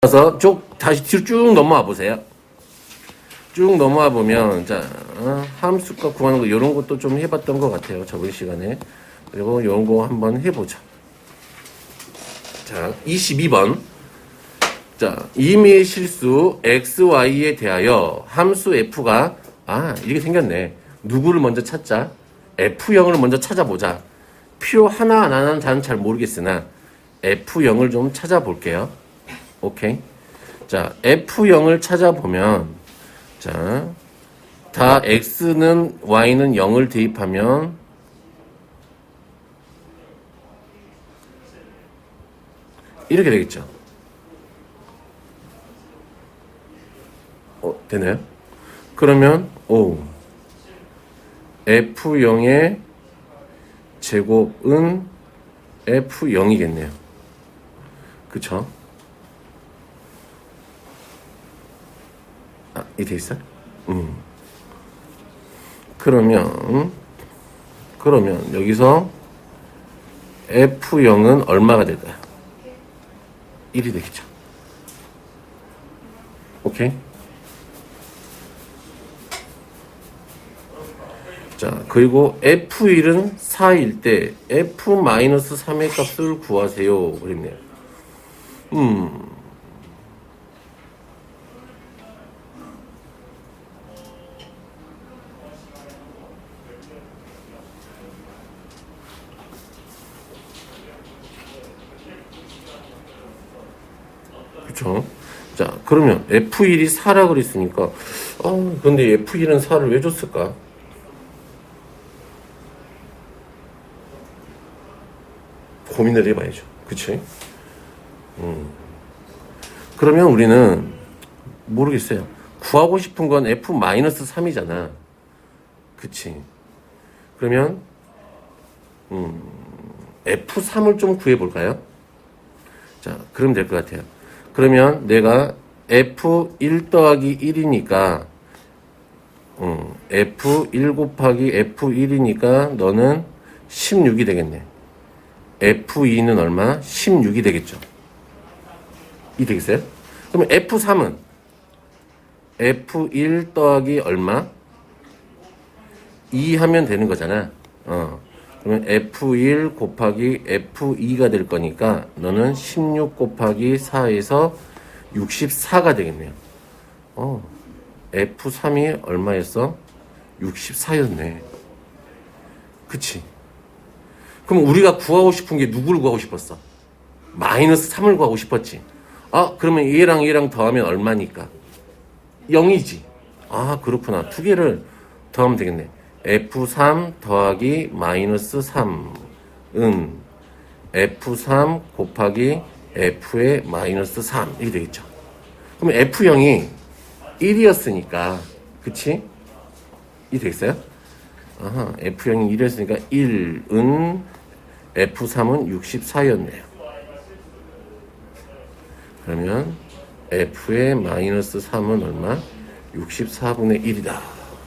그래서 다시 뒤로 쭉 넘어와 보세요. 쭉 넘어와 보면, 자, 함수값 구하는 거, 이런 것도 좀 해봤던 것 같아요. 저번 시간에. 그리고 이런 거 한번 해보죠. 자, 22번. 자, 임의의 실수 xy에 대하여 함수 f가, 이렇게 생겼네. 누구를 먼저 찾자. f0을 먼저 찾아보자. 필요 하나 안 하나는 저는 잘 모르겠으나, f0을 좀 찾아볼게요. 오케이. 자, f0을 찾아보면, 자, 다 x는 y는 0을 대입하면 이렇게 되겠죠. 되나요? 그러면 f0의 제곱은 f0이겠네요. 그쵸? 이 돼 있어? 그러면 여기서 f0은 얼마가 될까요? 1이 되겠죠. 오케이? 자, 그리고 f1은 4일 때 f-3의 값을 구하세요. 그랬네요. 그쵸? 자, 그러면 F1이 4라 그랬으니까, 근데 F1은 4를 왜 줬을까? 고민을 해봐야죠. 그치? 그러면 우리는, 모르겠어요. 구하고 싶은 건 F-3이잖아. 그치? 그러면, F3을 좀 구해볼까요? 자, 그러면 될 것 같아요. 그러면 내가 F1 더하기 1이니까 F1 곱하기 F1이니까 너는 16이 되겠네. F2는 얼마? 16이 되겠죠. 이 되겠어요? 그러면 F3은 F1 더하기 얼마? 2 하면 되는 거잖아. 그러면 F1 곱하기 F2가 될 거니까 너는 16 곱하기 4에서 64가 되겠네요. F3이 얼마였어? 64였네. 그치? 그럼 우리가 구하고 싶은 게 누구를 구하고 싶었어? 마이너스 3을 구하고 싶었지. 그러면 얘랑 더하면 얼마니까? 0이지. 그렇구나. 두 개를 더하면 되겠네. F3 더하기 마이너스 3은 F3 곱하기 F의 마이너스 3 이렇게 되겠죠. 그럼 F0이 1이었으니까 그치? 이 되겠어요? F0이 1이었으니까 1은 F3은 64였네요. 그러면 F의 마이너스 3은 얼마? 64분의 1이다.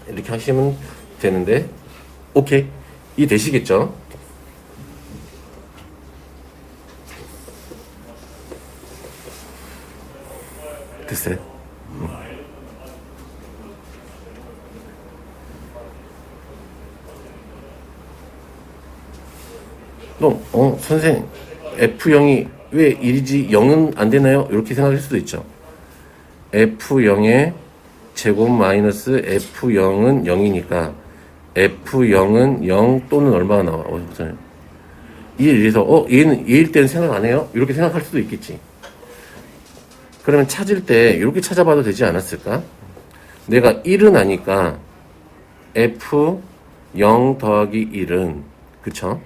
이렇게 하시면 되는데, 오케이. 이 되시겠죠? 됐어요? 선생님, F0이 왜 1이지 0은 안 되나요? 이렇게 생각할 수도 있죠. F0의 제곱 마이너스 F0은 0이니까 F0은 0 또는 얼마가 나와? 보세요. 이래서 얘는 얘일 때는 생각 안 해요? 이렇게 생각할 수도 있겠지. 그러면 찾을 때 이렇게 찾아봐도 되지 않았을까? 내가 1은 아니까 F0 더하기 1은 그쵸?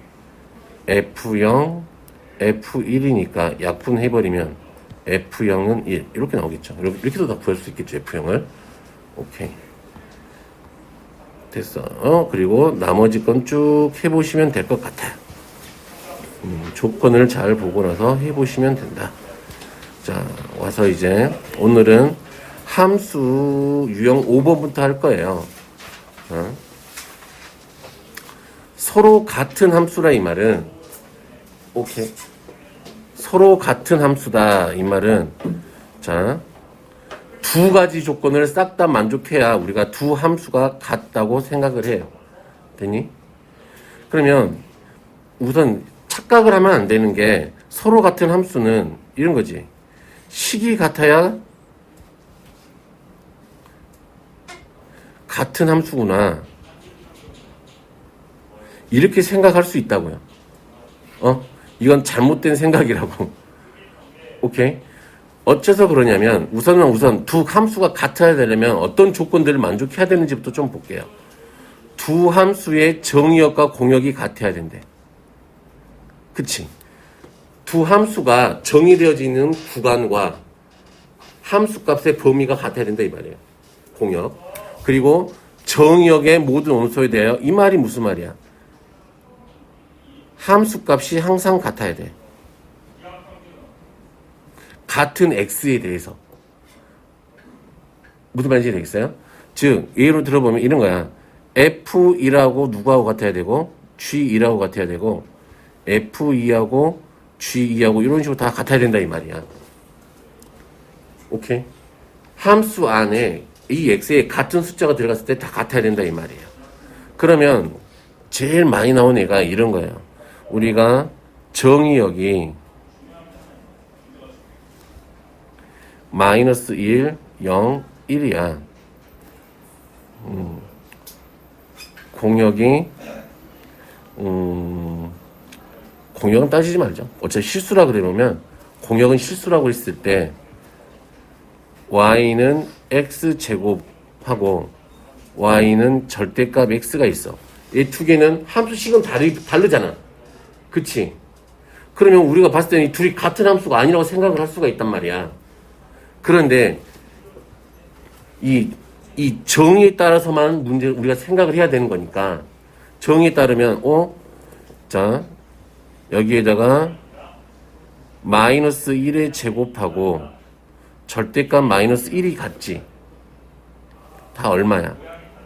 F0 F1이니까 약분해버리면 F0은 1 이렇게 나오겠죠. 이렇게도 다 구할 수 있겠죠. F0을. 오케이. 됐어. 그리고 나머지 건 쭉 해보시면 될 것 같아요. 조건을 잘 보고 나서 해보시면 된다. 자, 와서 이제 오늘은 함수 유형 5번부터 할 거예요. 서로 같은 함수라 이 말은 오케이. 서로 같은 함수다 이 말은 자, 두 가지 조건을 싹 다 만족해야 우리가 두 함수가 같다고 생각을 해요. 됐니? 그러면 우선 착각을 하면 안 되는 게 서로 같은 함수는 이런 거지. 식이 같아야 같은 함수구나. 이렇게 생각할 수 있다고요. 이건 잘못된 생각이라고. 오케이? 어째서 그러냐면 우선 두 함수가 같아야 되려면 어떤 조건들을 만족해야 되는지부터 좀 볼게요. 두 함수의 정의역과 공역이 같아야 된대. 그치? 두 함수가 정의되어지는 구간과 함수값의 범위가 같아야 된다 이 말이에요. 공역. 그리고 정의역의 모든 온소에 대하여 이 말이 무슨 말이야? 함수값이 항상 같아야 돼. 같은 x에 대해서. 무슨 말인지 되겠어요? 즉 예로 들어보면 이런 거야. f1하고 누구하고 같아야 되고 g1하고 같아야 되고 f2하고 g2하고 이런 식으로 다 같아야 된다 이 말이야. 오케이? 함수 안에 이 x에 같은 숫자가 들어갔을 때 다 같아야 된다 이 말이에요. 그러면 제일 많이 나온 애가 이런 거예요. 우리가 정의역이 마이너스 1, 0, 1이야. 공역이 공역은 따지지 말죠. 어차피 실수라 그러면 공역은 실수라고 했을 때 y는 x제곱하고 y는 절대값 x가 있어. 이 두 개는 함수식은 다르잖아. 그치? 그러면 우리가 봤을 때는 이 둘이 같은 함수가 아니라고 생각을 할 수가 있단 말이야. 그런데 이 정의에 따라서만 우리가 생각을 해야 되는 거니까 정의에 따르면 자 여기에다가 마이너스 1의 제곱하고 절대값 마이너스 1이 같지. 다 얼마야?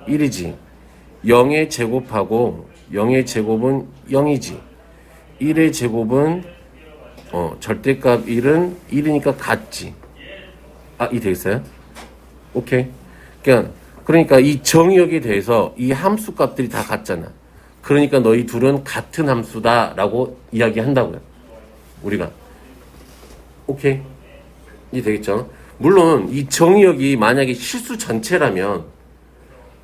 1이지. 0의 제곱하고 0의 제곱은 0이지. 1의 제곱은 절대값 1은 1이니까 같지. 이 되겠어요? 오케이. 그러니까 이 정의역에 대해서 이 함수 값들이 다 같잖아. 그러니까 너희 둘은 같은 함수다라고 이야기한다고요. 우리가. 오케이. 이해 되겠죠? 물론 이 정의역이 만약에 실수 전체라면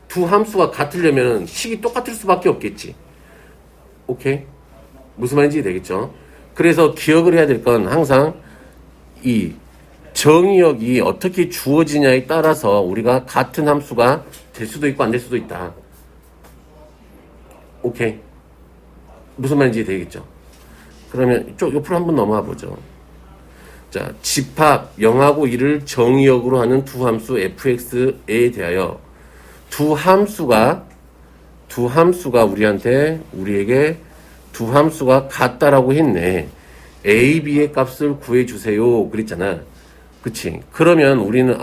두 함수가 같으려면 식이 똑같을 수밖에 없겠지. 오케이? 무슨 말인지 되겠죠? 그래서 기억을 해야 될 건 항상 이 정의역이 어떻게 주어지냐에 따라서 우리가 같은 함수가 될 수도 있고 안 될 수도 있다. 오케이. 무슨 말인지 되겠죠? 그러면 쪽 옆으로 한번 넘어가 보죠. 자, 집합 0하고 1을 정의역으로 하는 두 함수 fx에 대하여 두 함수가 우리에게 두 함수가 같다라고 했네. a, b의 값을 구해주세요. 그랬잖아. 그치? 그러면 우리는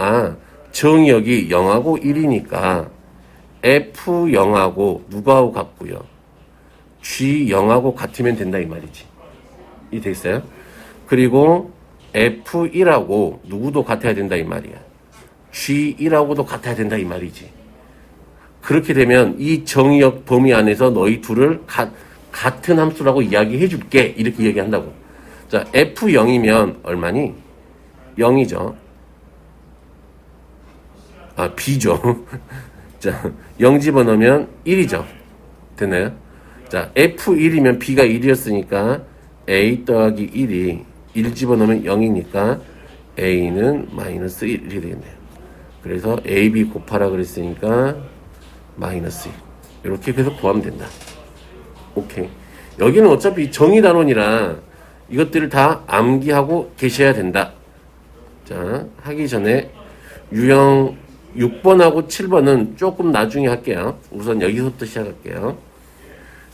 정의역이 0하고 1이니까 f0하고 누구하고 같고요? g0하고 같으면 된다 이 말이지. 이 됐어요? 그리고 f1하고 누구도 같아야 된다 이 말이야. g1하고도 같아야 된다 이 말이지. 그렇게 되면 이 정의역 범위 안에서 너희 둘을 같은 함수라고 이야기해 줄게. 이렇게 얘기한다고. 자, f0이면 얼마니? 0이죠. b죠. 자, 0 집어넣으면 1이죠. 됐나요? 자, f1이면 b가 1이었으니까 a 더하기 1이 1 집어넣으면 0이니까 a는 마이너스 1이 되겠네요. 그래서 ab 곱하라 그랬으니까 마이너스 1. 이렇게 계속 구하면 된다. 오케이. 여기는 어차피 정의단원이라 이것들을 다 암기하고 계셔야 된다. 자, 하기 전에 유형 6번하고 7번은 조금 나중에 할게요. 우선 여기서부터 시작할게요.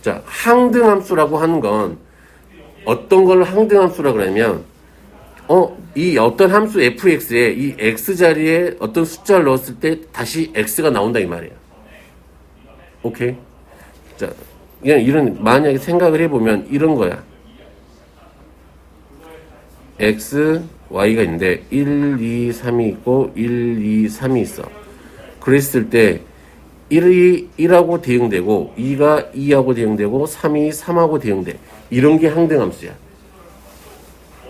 자, 항등함수라고 하는 건 어떤 걸 항등함수라고 그러냐면 이 어떤 함수 fx에 이 x 자리에 어떤 숫자를 넣었을 때 다시 x가 나온다 이 말이에요. 오케이? 자, 그냥 만약에 생각을 해보면 이런 거야. x, y가 있는데 1, 2, 3이 있고 1, 2, 3이 있어. 그랬을 때 1이 1하고 대응되고 2가 2하고 대응되고 3이 3하고 대응돼. 이런 게 항등함수야.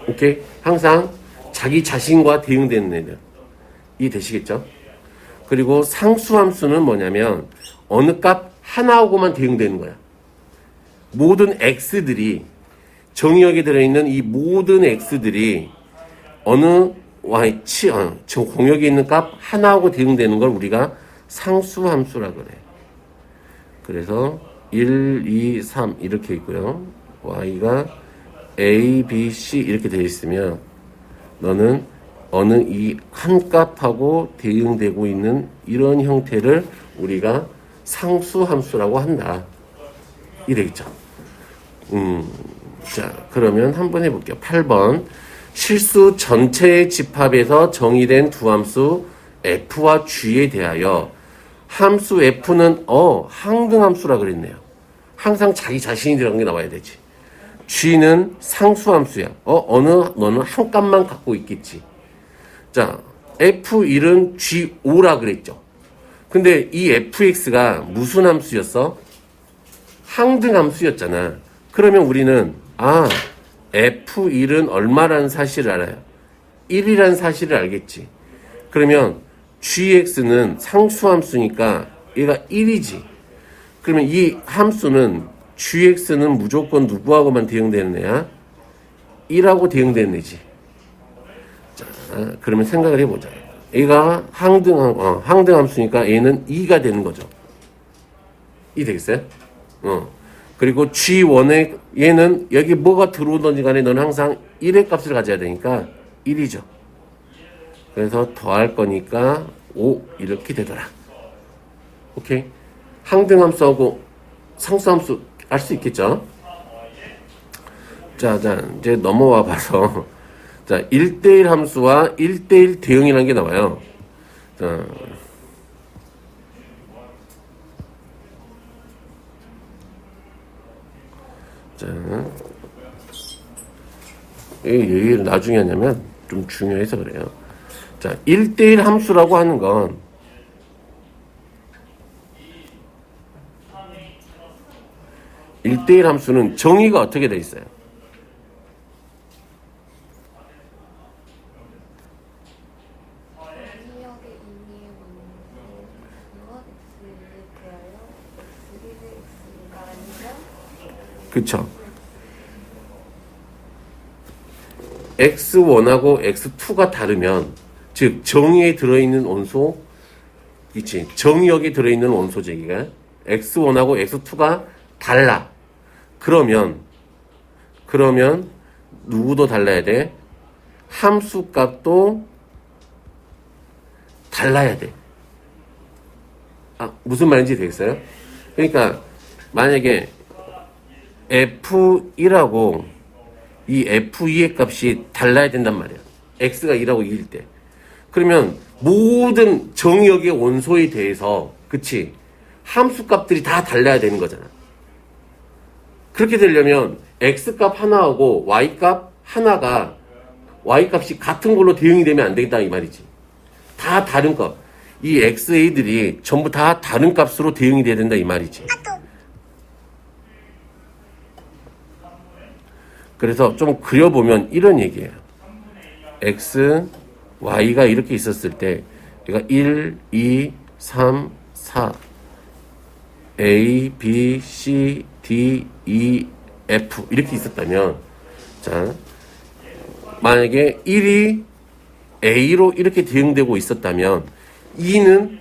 오케이? 항상 자기 자신과 대응되는 애들. 이해되시겠죠? 그리고 상수함수는 뭐냐면 어느 값 하나하고만 대응되는 거야. 모든 x들이 정의역에 들어있는 이 모든 x들이 어느 저 공역에 있는 값 하나하고 대응되는 걸 우리가 상수함수라 그래. 그래서 1, 2, 3 이렇게 있고요. y가 a, b, c 이렇게 되어 있으면 너는 어느 이 한 값하고 대응되고 있는 이런 형태를 우리가 상수함수라고 한다. 이래겠죠. 자, 그러면 한번 해볼게요. 8번. 실수 전체의 집합에서 정의된 두 함수 f와 g에 대하여 함수 f는 항등함수라 그랬네요. 항상 자기 자신이 들어간 게 나와야 되지. g는 상수함수야. 너는 한 값만 갖고 있겠지. 자, f1은 g5라 그랬죠. 근데 이 fx가 무슨 함수였어? 항등함수였잖아. 그러면 우리는 f1은 얼마라는 사실을 알아요. 1이라는 사실을 알겠지. 그러면 gx는 상수함수니까 얘가 1이지. 그러면 이 함수는 gx는 무조건 누구하고만 대응되는 애야? 1하고 대응되는 애지. 자, 그러면 생각을 해보자. 얘가 항등함수니까 얘는 2가 되는 거죠. 2 되겠어요? 그리고 G1에 얘는 여기 뭐가 들어오든지 간에 너는 항상 1의 값을 가져야 되니까 1이죠. 그래서 더할 거니까 5 이렇게 되더라. 오케이? 항등함수하고 상수함수 알 수 있겠죠? 자, 이제 넘어와 봐서 자, 1대1 함수와 1대1 대응이라는 게 나와요. 자, 이 얘기를 나중에 하냐면 좀 중요해서 그래요. 자, 1대1 함수라고 하는 건 (1대1) 함수는 정의가 어떻게 돼 있어요? 그쵸. x1하고 x2가 다르면, 즉 정의에 들어있는 원소, 있지. 정의역에 들어있는 원소 제기가 x1하고 x2가 달라. 그러면 누구도 달라야 돼? 함수 값도 달라야 돼. 무슨 말인지 되겠어요? 그러니까 만약에 F1하고 이 F2의 값이 달라야 된단 말이야. X가 1하고 2일 때. 그러면 모든 정의역의 원소에 대해서, 그치? 함수 값들이 다 달라야 되는 거잖아. 그렇게 되려면 X값 하나하고 Y값 하나가 Y값이 같은 걸로 대응이 되면 안 되겠다 이 말이지. 다 다른 값. 이 XA들이 전부 다 다른 값으로 대응이 돼야 된다 이 말이지. 그래서 좀 그려보면 이런 얘기예요. X, Y가 이렇게 있었을 때 얘가 1, 2, 3, 4 A, B, C, D, E, F 이렇게 있었다면, 자, 만약에 1이 A로 이렇게 대응되고 있었다면 2는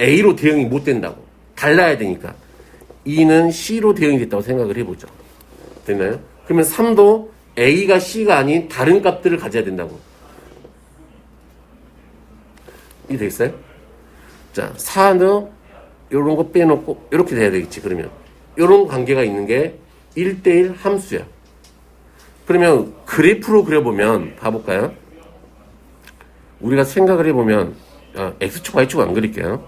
A로 대응이 못 된다고. 달라야 되니까 2는 C로 대응이 됐다고 생각을 해보죠. 됐나요? 그러면 3도 A가 C가 아닌 다른 값들을 가져야 된다고. 이해 되겠어요? 자, 4는 요런 거 빼놓고 이렇게 돼야 되겠지. 그러면 요런 관계가 있는 게 1대1 함수야. 그러면 그래프로 그려보면 봐볼까요? 우리가 생각을 해보면 X축, Y축 안 그릴게요.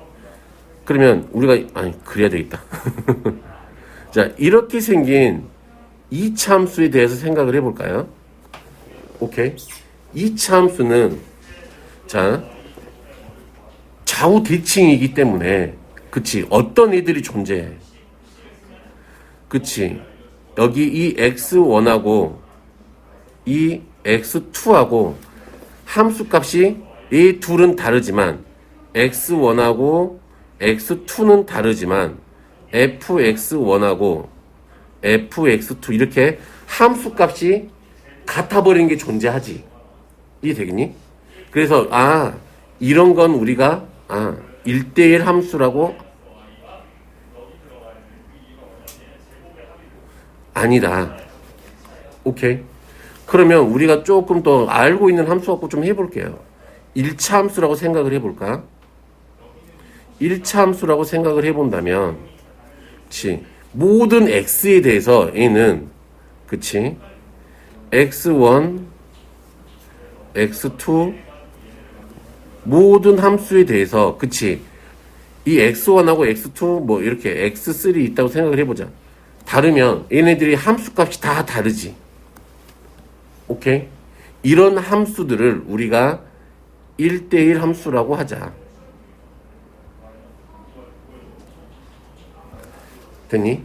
그러면 우리가 그려야 되겠다. 자, 이렇게 생긴 2차 함수에 대해서 생각을 해볼까요? 오케이? 2차 함수는 자 좌우 대칭이기 때문에 그치 어떤 애들이 존재해. 그치 여기 이 x1하고 이 x2하고 함수값이 이 둘은 다르지만 x1하고 x2는 다르지만 fx1하고 fx2 이렇게 함수값이 같아버리는 게 존재하지. 이해 되겠니? 그래서 이런 건 우리가 1대1 함수라고 아니다. 오케이. 그러면 우리가 조금 더 알고 있는 함수 갖고 좀 해볼게요. 1차 함수라고 생각을 해볼까? 1차 함수라고 생각을 해본다면 그치 모든 x에 대해서 얘는 그치 x1 x2 모든 함수에 대해서 그치 이 x1하고 x2 뭐 이렇게 x3 있다고 생각을 해보자. 다르면 얘네들이 함수값이 다 다르지. 오케이? 이런 함수들을 우리가 1대1 함수라고 하자. 됐니?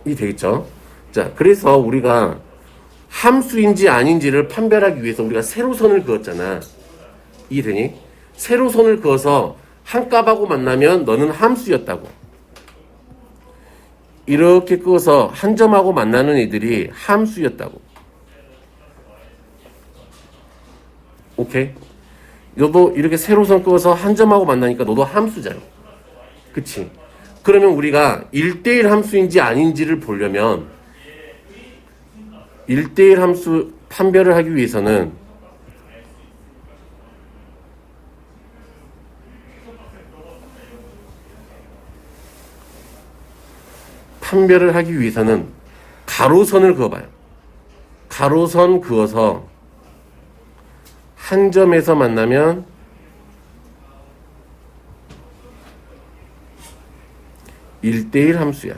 이 되겠죠? 자, 그래서 우리가 함수인지 아닌지를 판별하기 위해서 우리가 세로선을 그었잖아. 이해되니? 세로선을 그어서 한 값하고 만나면 너는 함수였다고. 이렇게 그어서 한 점하고 만나는 애들이 함수였다고. 오케이? 너도 이렇게 세로선 그어서 한 점하고 만나니까 너도 함수잖아. 그치? 그러면 우리가 1대1 함수인지 아닌지를 보려면 1대1 함수 판별을 하기 위해서는 가로선을 그어봐요. 가로선 그어서 한 점에서 만나면 1대1 함수야.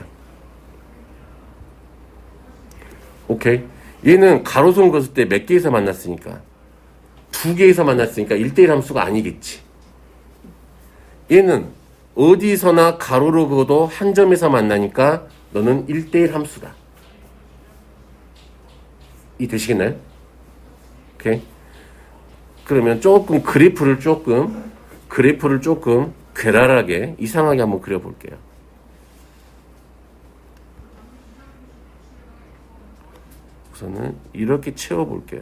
오케이? 얘는 가로선 그었을 때 몇 개에서 만났으니까 2개에서 만났으니까 1대1 함수가 아니겠지. 얘는 어디서나 가로로 그어도 한 점에서 만나니까 너는 1대1 함수다. 이 되시겠나요? 오케이? 그러면 조금 그래프를 조금 괴랄하게 이상하게 한번 그려볼게요. 우선은 이렇게 채워볼게요.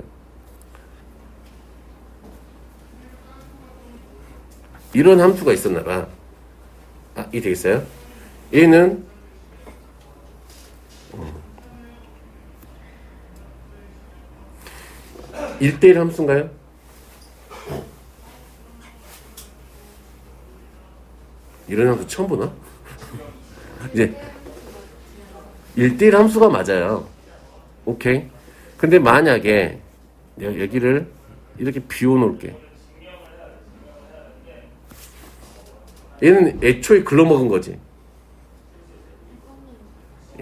이런 함수가 있었나봐. 이 되겠어요? 얘는 1대1 함수인가요? 이런 함수 처음 보나? 이제 1대1 함수가 맞아요. 오케이? 근데 만약에 여기를 이렇게 비워놓을게. 얘는 애초에 글러먹은 거지.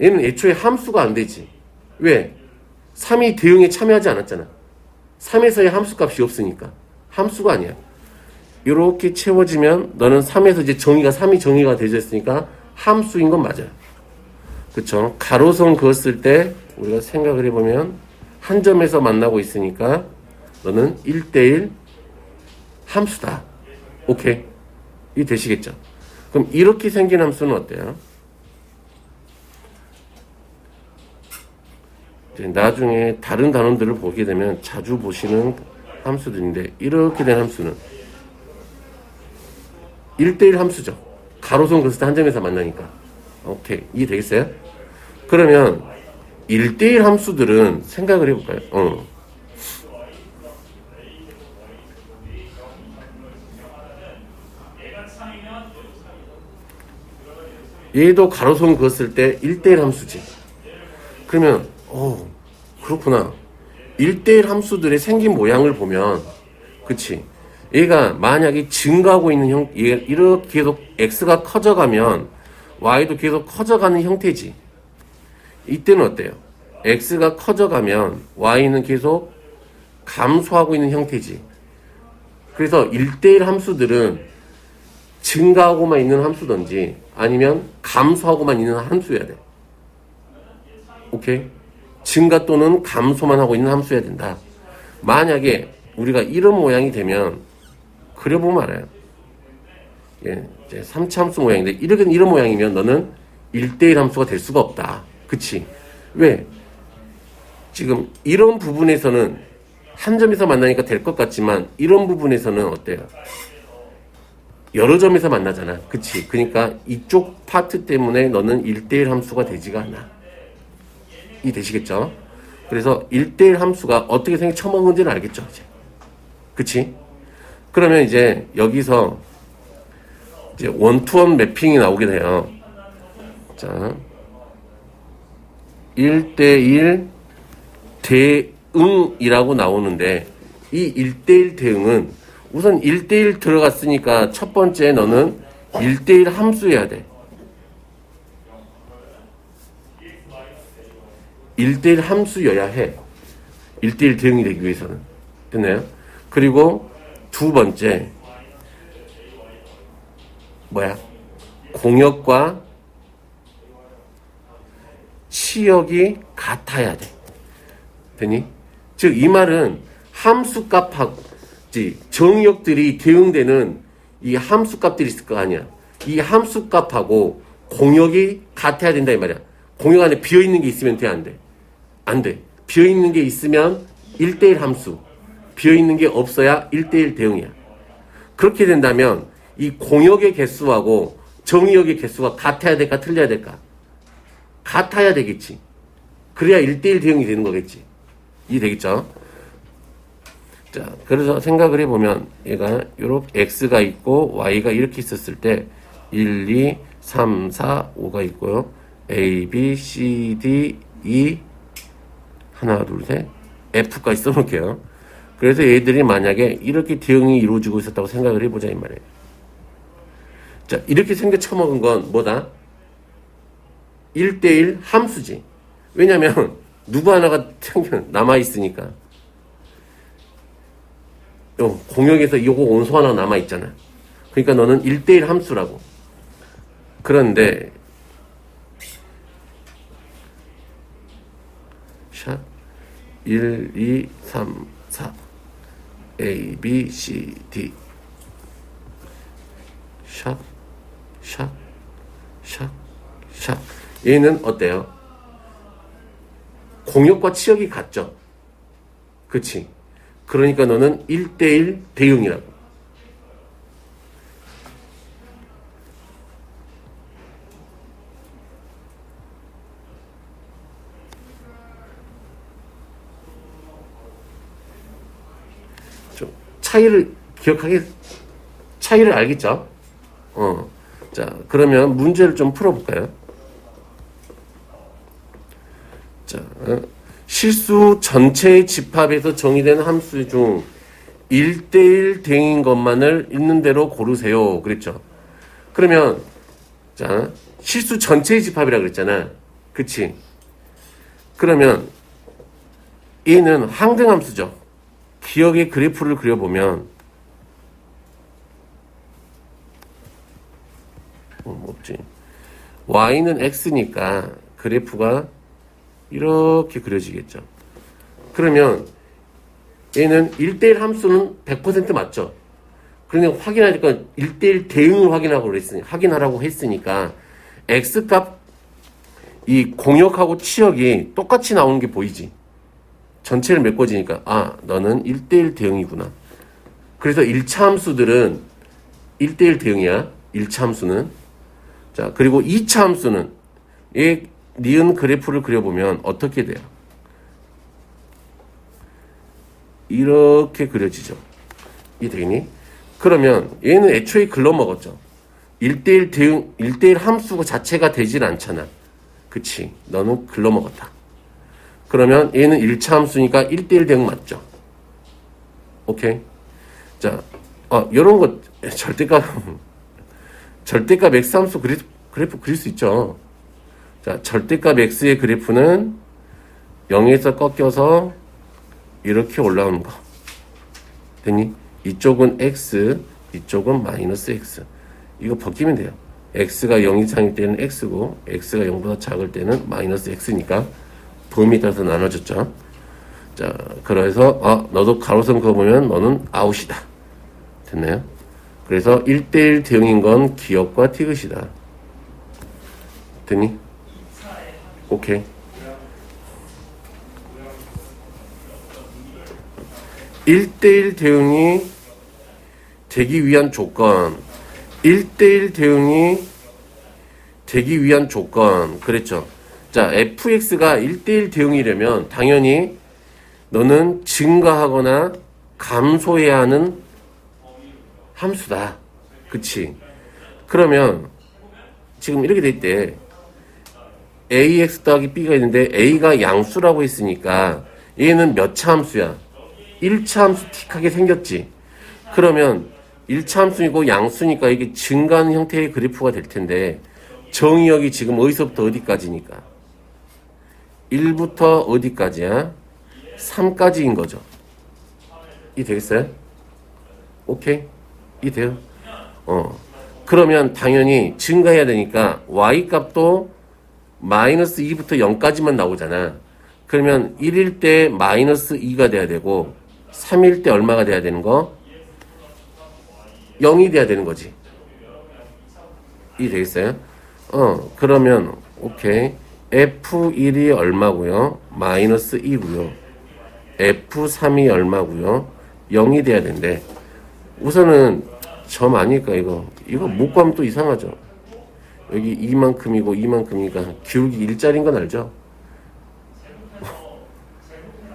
얘는 애초에 함수가 안 되지. 왜? 3이 대응에 참여하지 않았잖아. 3에서의 함수값이 없으니까. 함수가 아니야. 이렇게 채워지면 너는 3에서 이제 3이 정의가 되졌으니까 함수인 건 맞아요. 그쵸? 가로선 그었을 때 우리가 생각을 해보면 한 점에서 만나고 있으니까 너는 1대1 함수다. 오케이? 이 되시겠죠? 그럼 이렇게 생긴 함수는 어때요? 나중에 다른 단원들을 보게 되면 자주 보시는 함수들인데 이렇게 된 함수는 1대1 함수죠. 가로선 그었을 때 한 점에서 만나니까. 오케이. 이해되겠어요? 그러면 1대1 함수들은 생각을 해볼까요? 얘도 가로선 그었을 때 1대1 함수지. 그러면 그렇구나. 1대1 함수들의 생긴 모양을 보면 그치? 얘가 만약에 증가하고 있는 얘가 이렇게 계속 x가 커져가면 y도 계속 커져가는 형태지. 이때는 어때요? x가 커져가면 y는 계속 감소하고 있는 형태지. 그래서 1대1 함수들은 증가하고만 있는 함수든지 아니면 감소하고만 있는 함수여야 돼. 오케이? 증가 또는 감소만 하고 있는 함수여야 된다. 만약에 우리가 이런 모양이 되면 그려보면 알아요. 예, 이제 3차 함수 모양인데 이런 모양이면 너는 1대1 함수가 될 수가 없다. 그치? 왜? 지금 이런 부분에서는 한 점에서 만나니까 될 것 같지만 이런 부분에서는 어때요? 여러 점에서 만나잖아. 그치? 그러니까 이쪽 파트 때문에 너는 1대1 함수가 되지가 않아. 이해되시겠죠? 그래서 1대1 함수가 어떻게 처먹은지는 알겠죠? 이제. 그치? 그러면 이제 여기서 이제 원투원 매핑이 나오게 돼요. 자, 1대1 대응이라고 나오는데 이 1대1 대응은 우선 1대1 들어갔으니까 첫 번째 너는 1대1 함수여야 돼. 1대1 함수여야 해. 1대1 대응이 되기 위해서는. 됐나요? 그리고 두 번째 공역과 치역이 같아야 돼. 되니? 즉 이 말은 함수값하고 정역들이 대응되는 이 함수값들이 있을 거 아니야. 이 함수값하고 공역이 같아야 된다 이 말이야. 공역 안에 비어있는 게 있으면 돼, 안 돼? 안 돼. 비어있는 게 있으면 1대1 함수, 비어있는 게 없어야 1대1 대응이야. 그렇게 된다면 이 공역의 개수하고 정역의 개수가 같아야 될까 틀려야 될까? 같아야 되겠지. 그래야 1대1 대응이 되는 거겠지. 이해되겠죠? 자, 그래서 생각을 해보면 얘가 요렇게 x가 있고 y가 이렇게 있었을 때 1, 2, 3, 4, 5가 있고요. a, b, c, d, e 하나, 둘, 셋 f까지 써놓을게요. 그래서 얘들이 만약에 이렇게 대응이 이루어지고 있었다고 생각을 해보자 이 말이에요. 자, 이렇게 생겨 처먹은 건 뭐다? 1대1 함수지. 왜냐면 누구 하나가 남아있으니까. 공역에서 요거 온수 하나 남아있잖아. 그러니까 너는 1대1 함수라고. 그런데 샷 1, 2, 3, 4 A, B, C, D 샷 얘는 어때요? 공역과 치역이 같죠? 그치? 그러니까 너는 1대1 대응이라고. 좀 차이를 차이를 알겠죠? 자, 그러면 문제를 좀 풀어볼까요? 자, 실수 전체의 집합에서 정의된 함수 중 1대1 대응인 것만을 있는 대로 고르세요. 그랬죠? 그러면, 자, 실수 전체의 집합이라고 그랬잖아. 그치? 그러면, 얘는 항등함수죠. 기억의 그래프를 그려보면, 없지. y는 x니까 그래프가 이렇게 그려지겠죠. 그러면 얘는 1대1 함수는 100% 맞죠. 그러니까 확인하니까 1대1 대응을 확인하라고 했으니까 x값 이 공역하고 치역이 똑같이 나오는 게 보이지. 전체를 메꿔지니까 너는 1대1 대응이구나. 그래서 1차 함수들은 1대1 대응이야. 1차 함수는. 자, 그리고 2차 함수는 니은 그래프를 그려보면 어떻게 돼요? 이렇게 그려지죠. 이해되니? 그러면 얘는 애초에 글러먹었죠. 1대1 대응, 1대1 함수 자체가 되질 않잖아. 그치? 너는 글러먹었다. 그러면 얘는 1차 함수니까 1대1 대응 맞죠? 오케이? 자, 요런 거 절대값 x 함수 그래프 그릴 수 있죠. 자, 절대값 x의 그래프는 0에서 꺾여서 이렇게 올라오는 거. 됐니? 이쪽은 x, 이쪽은 마이너스 x. 이거 벗기면 돼요. x가 0 이상일 때는 x고 x가 0보다 작을 때는 마이너스 x니까 범위 따라서 나눠졌죠. 자, 그래서 너도 가로선 그어보면 너는 아웃이다. 됐나요? 그래서 1대1 대응인 건 기역과 티귿이다. 됐니? 오케이. 1대1 대응이 되기 위한 조건. 1대1 대응이 되기 위한 조건. 그랬죠. 자, fx가 1대1 대응이려면 당연히 너는 증가하거나 감소해야 하는 함수다. 그치? 그러면 지금 이렇게 될 때 ax 더하기 b가 있는데 a가 양수라고 했으니까 얘는 몇 차 함수야? 1차 함수 틱하게 생겼지. 그러면 1차 함수이고 양수니까 이게 증가하는 형태의 그래프가 될 텐데 정의역이 지금 어디서부터 어디까지니까 1부터 어디까지야? 3까지인 거죠. 이 되겠어요? 오케이? 이 돼요? 그러면 당연히 증가해야 되니까 y 값도 마이너스 2부터 0까지만 나오잖아. 그러면 1일 때 마이너스 2가 돼야 되고 3일 때 얼마가 돼야 되는 거? 0이 돼야 되는 거지. 이 되겠어요? 그러면 오케이. F1이 얼마고요? 마이너스 2고요. F3이 얼마고요? 0이 돼야 된대. 우선은 점 아닐까 이거 못 구하면 또 이상하죠. 여기 이만큼이고 이만큼이니까 기울기 1짜리인 건 알죠?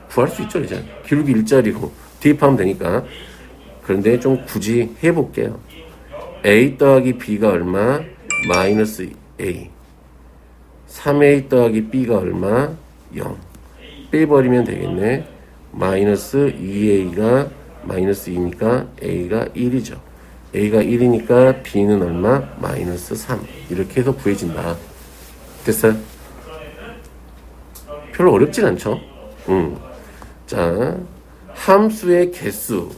구할 수 있죠 이제. 기울기 1짜리고 대입하면 되니까. 그런데 좀 굳이 해볼게요. a 더하기 b가 얼마? 마이너스 a. 3a 더하기 b가 얼마? 0. 빼버리면 되겠네. 마이너스 2a가 마이너스 2니까 a가 1이죠. a가 1이니까 b는 얼마? 마이너스 3. 이렇게 해서 구해진다. 됐어요? 별로 어렵진 않죠? 자, 함수의 개수.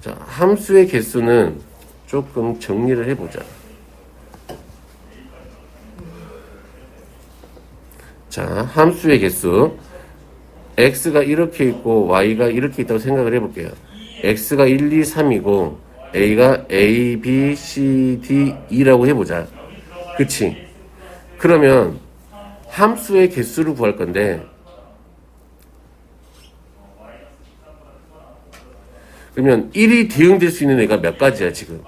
자, 함수의 개수는 조금 정리를 해보자. 자, 함수의 개수. x가 이렇게 있고 y가 이렇게 있다고 생각을 해볼게요. x가 1, 2, 3이고 a가 a, b, c, d, e라고 해보자. 그치? 그러면 함수의 개수를 구할 건데 그러면 1이 대응될 수 있는 애가 몇 가지야 지금?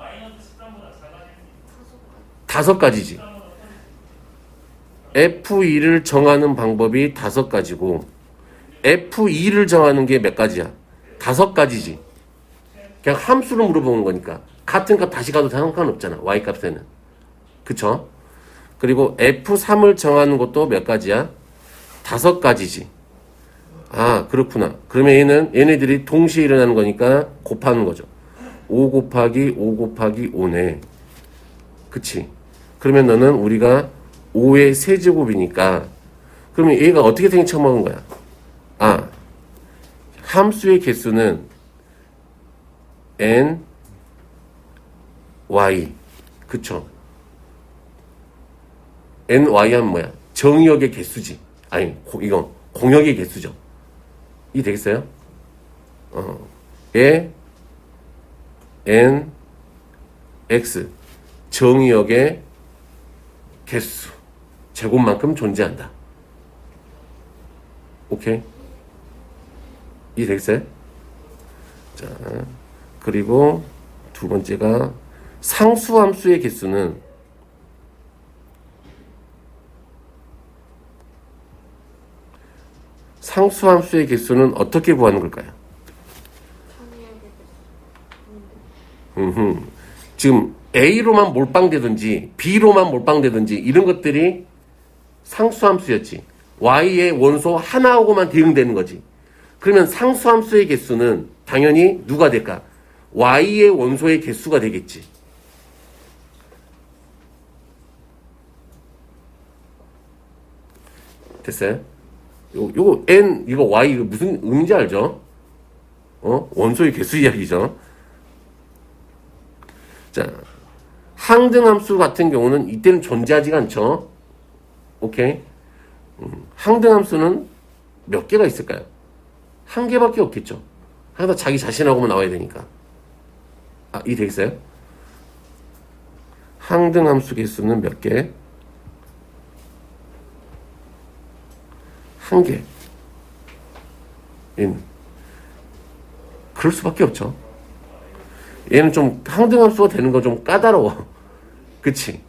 5가지지. F2를 정하는 방법이 5가지고 F2를 정하는 게 몇 가지야? 5가지지. 그냥 함수로 물어보는 거니까 같은 값 다시 가도 상관없잖아. Y값에는. 그쵸? 그리고 F3을 정하는 것도 몇 가지야? 5가지지. 아, 그렇구나. 그러면 얘네들이 동시에 일어나는 거니까 곱하는 거죠. 5 곱하기 5 곱하기 5네. 그치? 그러면 너는 우리가 5의 세제곱이니까 그러면 얘가 어떻게 생긴 처먹은 거야? 아, 함수의 개수는 n, y. 그쵸? n, y 하면 뭐야? 정의역의 개수지. 아니, 이건 공역의 개수죠. 이 되겠어요? 에 n, x. 정의역의 개수. 제곱만큼 존재한다. 오케이? 이 되겠어요? 자, 그리고 두 번째가 상수함수의 개수는 상수함수의 개수는 어떻게 구하는 걸까요? 지금 A로만 몰빵되든지 B로만 몰빵되든지 이런 것들이 상수함수였지. Y의 원소 하나하고만 대응되는 거지. 그러면 상수함수의 개수는 당연히 누가 될까? Y의 원소의 개수가 되겠지. 됐어요? 요거 n, 이거 y, 이거 무슨 의미인지 알죠? 원소의 개수 이야기죠. 자, 항등함수 같은 경우는 이때는 존재하지가 않죠. 오케이? 항등함수는 몇 개가 있을까요? 한 개밖에 없겠죠. 항상 자기 자신하고만 나와야 되니까. 이 되겠어요? 항등함수 개수는 몇 개? 한 개. 얘는 그럴 수밖에 없죠. 얘는 좀 항등함수가 되는 건 좀 까다로워. 그치?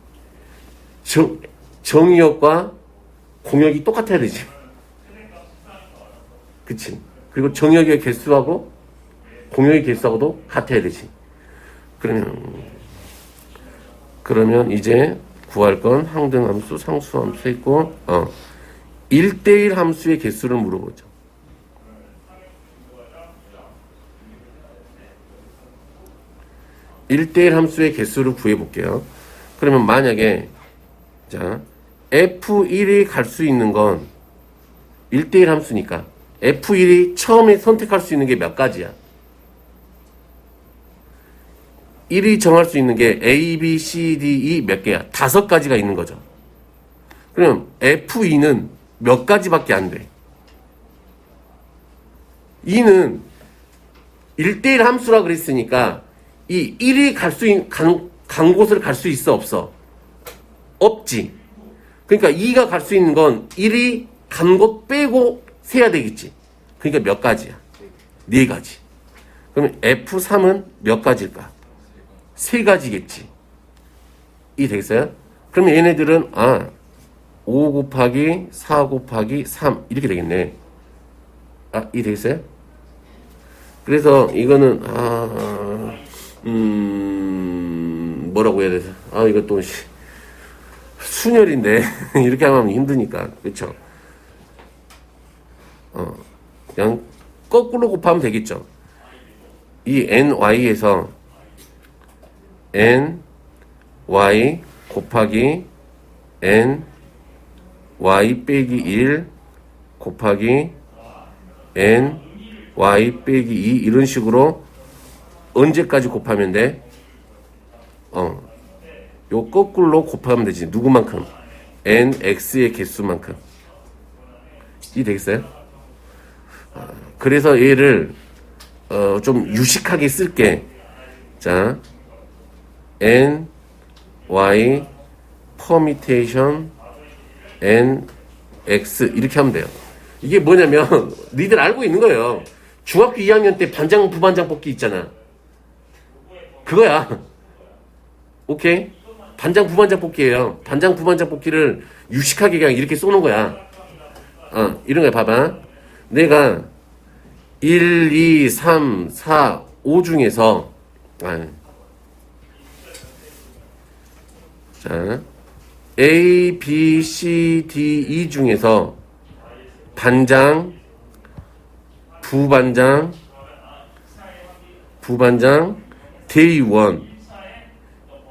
정의역과 공역이 똑같아야 되지. 그치? 그리고 정의역의 개수하고 공역의 개수하고도 같아야 되지. 그러면 이제 구할 건 항등함수, 상수함수 있고 1대1 함수의 개수를 물어보죠. 1대1 함수의 개수를 구해볼게요. 그러면 만약에 자 F1이 갈 수 있는 건 1대1 함수니까 F1이 처음에 선택할 수 있는 게 몇 가지야? 1이 정할 수 있는 게 A, B, C, D, E 몇 개야? 5가지가 있는 거죠. 그럼 F2는 몇 가지밖에 안 돼? 2는 1대1 함수라 그랬으니까 이 1이 간 곳을 갈 수 있어, 없어? 없지. 그러니까 2가 갈 수 있는 건 1이 간 곳 빼고 세야 되겠지. 그러니까 몇 가지야? 4가지. 그러면 F3은 몇 가지일까? 3가지겠지. 이 되겠어요? 그러면 얘네들은 5 곱하기 4 곱하기 3 이렇게 되겠네. 이 되겠어요? 그래서 이거는 뭐라고 해야 되죠? 이거 또 순열인데 이렇게 하면 힘드니까. 그렇죠? 그냥 거꾸로 곱하면 되겠죠. 이 ny에서 ny 곱하기 ny 빼기 1 곱하기 ny 빼기 2 이런 식으로 언제까지 곱하면 돼? 요 거꾸로 곱하면 되지. 누구만큼? nx의 개수만큼. 이 되겠어요? 그래서 얘를 좀 유식하게 쓸게. 자, n y permutation n x 이렇게 하면 돼요. 이게 뭐냐면 니들 알고 있는 거예요. 중학교 2학년 때 반장 부반장 뽑기 있잖아. 그거야. 오케이? 반장 부반장 뽑기예요. 반장 부반장 뽑기를 유식하게 그냥 이렇게 쏘는 거야. 이런 거야. 봐봐. 내가 1, 2, 3, 4, 5 중에서 자 A, B, C, D, E 중에서 반장, 부반장, 대의원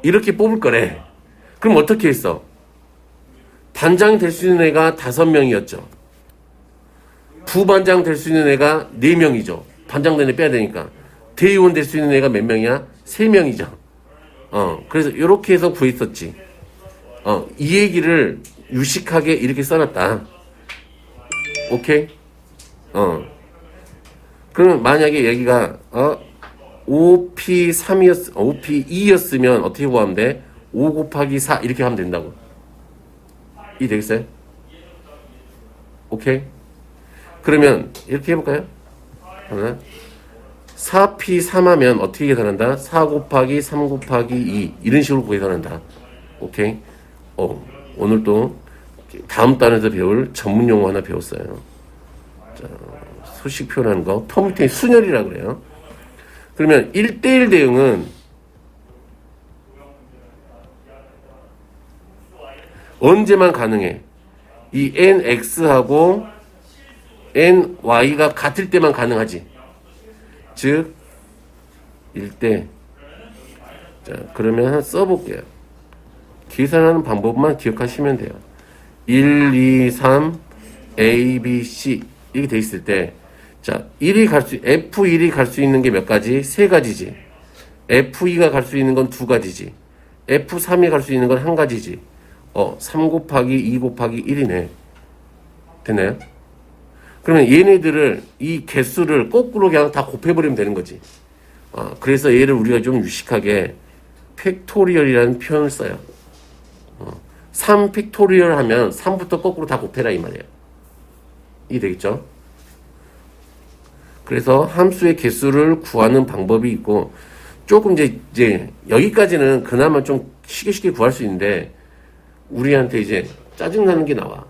이렇게 뽑을 거래. 그럼 어떻게 했어? 반장이 될 수 있는 애가 5명이었죠. 부반장 될 수 있는 애가 4명이죠. 반장 되는 애 빼야 되니까. 대의원 될 수 있는 애가 몇 명이야? 3명이죠. 그래서 이렇게 해서 구했었지. 이 얘기를 유식하게 이렇게 써놨다. 오케이? 그러면 만약에 여기가 OP2였으면 어떻게 구하면 돼? 5 곱하기 4 이렇게 하면 된다고. 이 되겠어요? 오케이? 그러면 이렇게 해볼까요? 4P3 하면 어떻게 계산한다? 4 곱하기 3 곱하기 2 이런 식으로 계산한다. 오케이? 오늘 또 다음 단에서 배울 전문 용어 하나 배웠어요. 자, 수식 표현하는 거 터무니테이 순열이라 그래요. 그러면 1대1 대응은 언제만 가능해? 이 nx하고 ny가 같을 때만 가능하지. 즉 1대. 자, 그러면 하나 써볼게요. 계산하는 방법만 기억하시면 돼요. 1, 2, 3 A, B, C 이렇게 돼 있을 때 자, F1이 갈 수 있는 게 몇 가지? 세 가지지. F2가 갈 수 있는 건 두 가지지. F3이 갈 수 있는 건 한 가지지. 3 곱하기 2 곱하기 1이네. 됐나요? 그러면 얘네들을, 이 개수를 거꾸로 그냥 다 곱해버리면 되는 거지. 그래서 얘를 우리가 좀 유식하게 팩토리얼이라는 표현을 써요. 3 팩토리얼 하면 3부터 거꾸로 다 곱해라 이 말이에요. 이해 되겠죠? 그래서 함수의 개수를 구하는 방법이 있고, 조금 이제 여기까지는 그나마 좀 쉽게 구할 수 있는데, 우리한테 이제 짜증나는 게 나와.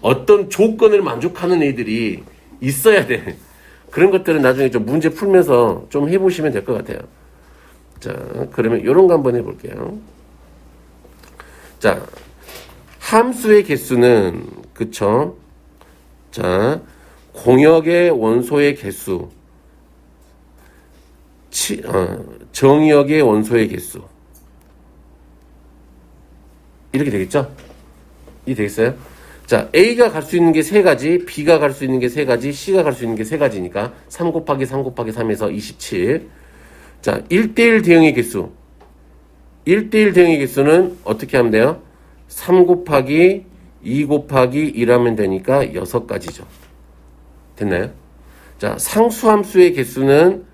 어떤 조건을 만족하는 애들이 있어야 돼. 그런 것들은 나중에 좀 문제 풀면서 좀 해보시면 될 것 같아요. 자, 그러면 이런 거 한번 해볼게요. 자, 함수의 개수는, 그쵸? 자, 공역의 원소의 개수, 정역의 원소의 개수. 이렇게 되겠죠? 이 되겠어요? 자, A가 갈 수 있는 게 세 가지, B가 갈 수 있는 게 세 가지, C가 갈 수 있는 게 세 가지니까 3 곱하기 3 곱하기 3에서 27. 자, 1대1 대응의 개수. 1대1 대응의 개수는 어떻게 하면 돼요? 3 곱하기 2 곱하기 1 하면 되니까 6가지죠. 됐나요? 자, 상수함수의 개수는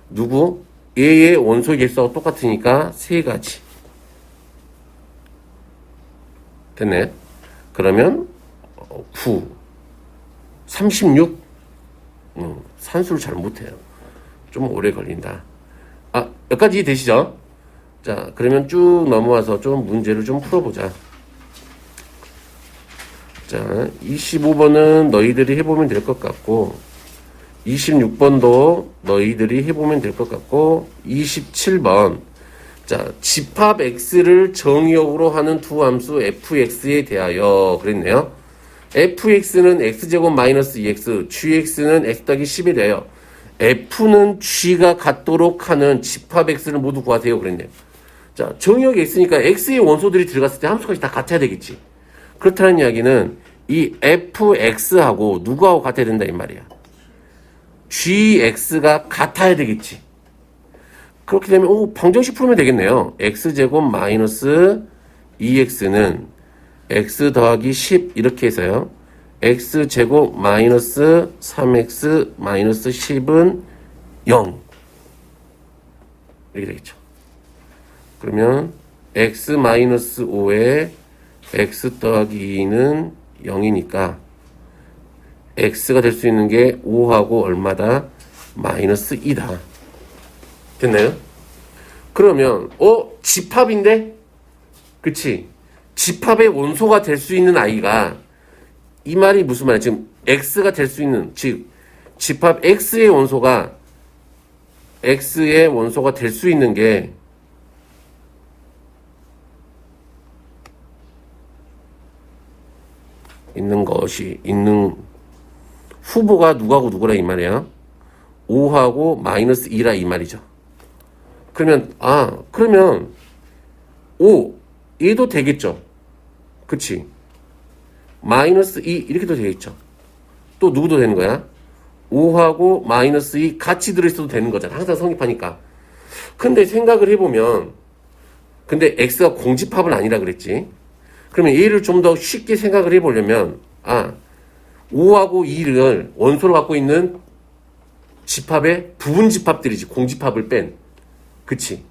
누구? A의 원소의 개수하고 똑같으니까 3가지. 됐네. 그러면 9, 36. 산수를 잘 못해요. 좀 오래 걸린다. 여기까지 되시죠? 자, 그러면 쭉 넘어와서 좀 문제를 좀 풀어보자. 자, 25번은 너희들이 해보면 될 것 같고, 26번도 너희들이 해보면 될 것 같고, 27번. 자, 집합 x를 정의역으로 하는 두 함수 fx에 대하여 그랬네요. fx는 x제곱 마이너스 2x, gx는 x 더하기 10에 대하여 f는 g가 같도록 하는 집합 x를 모두 구하세요. 그랬네요. 자, 정의역에 있으니까 x의 원소들이 들어갔을 때 함수값이 다 같아야 되겠지. 그렇다는 이야기는 이 fx하고 누구하고 같아야 된다 이 말이야. gx가 같아야 되겠지. 그렇게 되면 방정식 풀면 되겠네요. x제곱 마이너스 2x는 x 더하기 10 이렇게 해서요. x제곱 마이너스 3x 마이너스 10은 0 이렇게 되겠죠. 그러면 x 마이너스 5에 x 더하기 2는 0이니까 x가 될 수 있는 게 5하고 얼마다? 마이너스 2다. 됐나요? 그러면 집합인데? 그치? 집합의 원소가 될 수 있는 아이가 이 말이 무슨 말이야? 지금 x가 될 수 있는 즉 집합 x의 원소가 될 수 있는 게 있는 후보가 누구하고 누구라 이 말이야? 5하고 마이너스 2라 이 말이죠. 그러면 5 얘도 되겠죠. 그치? 마이너스 2 이렇게도 되겠죠. 또 누구도 되는 거야? 5하고 마이너스 2 같이 들어있어도 되는 거잖아. 항상 성립하니까. 근데 생각을 해보면 근데 x가 공집합은 아니라 그랬지. 그러면 얘를 좀 더 쉽게 생각을 해보려면 5하고 2를 원소로 갖고 있는 집합의 부분 집합들이지. 공집합을 뺀. 그치?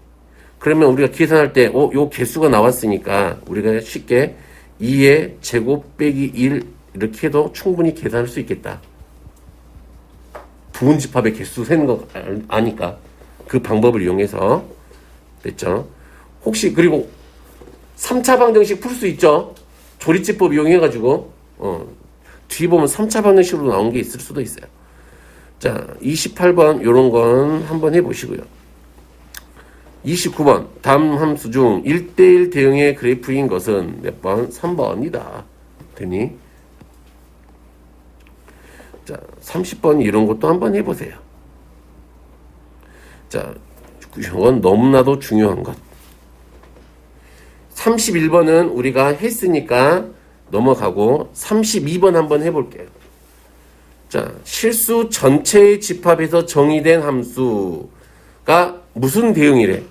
그러면 우리가 계산할 때 요 개수가 나왔으니까 우리가 쉽게 2의 제곱 빼기 1 이렇게 해도 충분히 계산할 수 있겠다. 부분 집합의 개수 세는 거 아니까 그 방법을 이용해서 됐죠? 혹시 그리고 3차 방정식 풀 수 있죠? 조리집법 이용해가지고 뒤에 보면 3차 방정식으로 나온 게 있을 수도 있어요. 자, 28번 요런 건 한번 해보시고요. 29번 다음 함수 중 1대1 대응의 그래프인 것은 몇 번? 3번이다. 되니? 자, 30번 이런 것도 한번 해보세요. 자, 이건 너무나도 중요한 것. 31번은 우리가 했으니까 넘어가고 32번 한번 해볼게요. 자, 실수 전체의 집합에서 정의된 함수가 무슨 대응이래?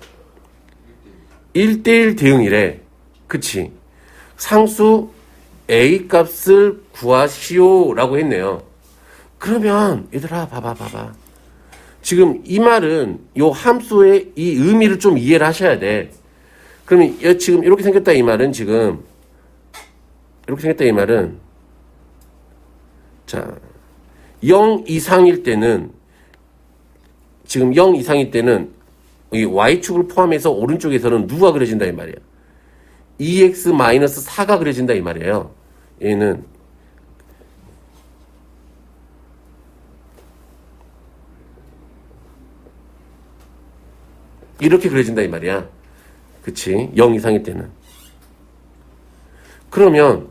1대1 대응이래. 그치? 상수 A 값을 구하시오 라고 했네요. 그러면 얘들아 봐봐. 지금 이 말은 요 함수의 이 의미를 좀 이해를 하셔야 돼. 그러면 지금 이렇게 생겼다 이 말은 지금 이렇게 생겼다 이 말은 자 0 이상일 때는 지금 0 이상일 때는 이 y축을 포함해서 오른쪽에서는 누가 그려진다 이 말이야. 2x-4가 그려진다 이 말이에요. 얘는 이렇게 그려진다 이 말이야. 그치? 0 이상일 때는. 그러면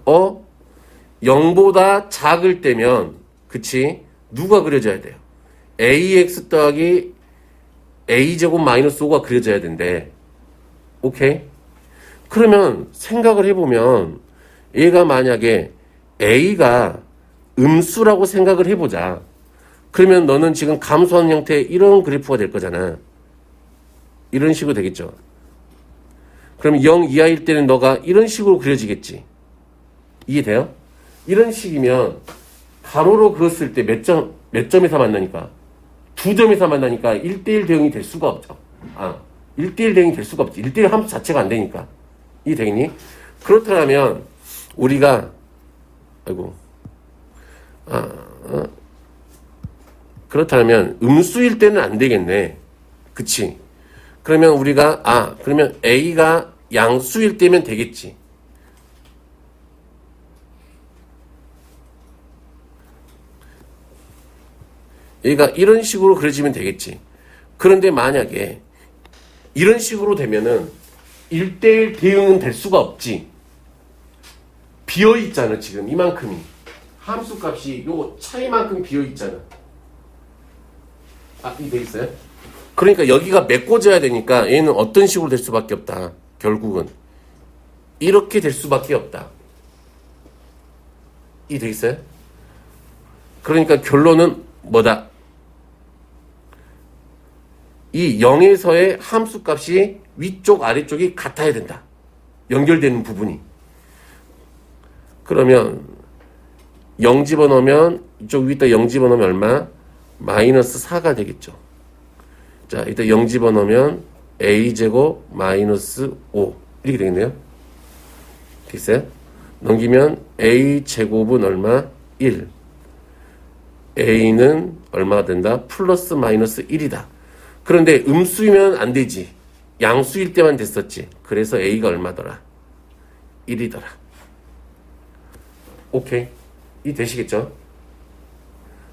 0보다 작을 때면 그치? 누가 그려져야 돼요? ax 더하기 a제곱 마이너스 5가 그려져야 된대. 오케이? 그러면 생각을 해보면 얘가 만약에 a가 음수라고 생각을 해보자. 그러면 너는 지금 감소하는 형태의 이런 그래프가 될 거잖아. 이런 식으로 되겠죠. 그럼 0 이하일 때는 너가 이런 식으로 그려지겠지. 이해돼요? 이런 식이면 가로로 그었을 때 몇 점에서 만나니까? 2점에서 만나니까 1대1 대응이 될 수가 없죠. 1대1 대응이 될 수가 없지. 1대1 함수 자체가 안 되니까. 이해되니? 그렇다면 우리가 그렇다면 음수일 때는 안 되겠네. 그치? 그러면 우리가 그러면 A가 양수일 때면 되겠지. 얘가 이런 식으로 그려지면 되겠지. 그런데 만약에 이런 식으로 되면은 1대1 대응은 될 수가 없지. 비어있잖아 지금 이만큼이. 함수값이 요 차이만큼 비어있잖아. 이 돼 있어요? 그러니까 여기가 메꿔져야 되니까 얘는 어떤 식으로 될 수밖에 없다. 결국은 이렇게 될 수밖에 없다. 이 돼 있어요? 그러니까 결론은 뭐다? 이 0에서의 함수값이 위쪽 아래쪽이 같아야 된다. 연결되는 부분이. 그러면 0 집어넣으면 이쪽 위에다 0 집어넣으면 얼마? 마이너스 4가 되겠죠. 자, 이따 0 집어넣으면 a제곱 마이너스 5 이렇게 되겠네요. 됐어요? 넘기면 a제곱은 얼마? 1. a는 얼마가 된다? 플러스 마이너스 1이다. 그런데 음수이면 안 되지. 양수일 때만 됐었지. 그래서 a가 얼마더라? 1이더라. 오케이. 이 되시겠죠?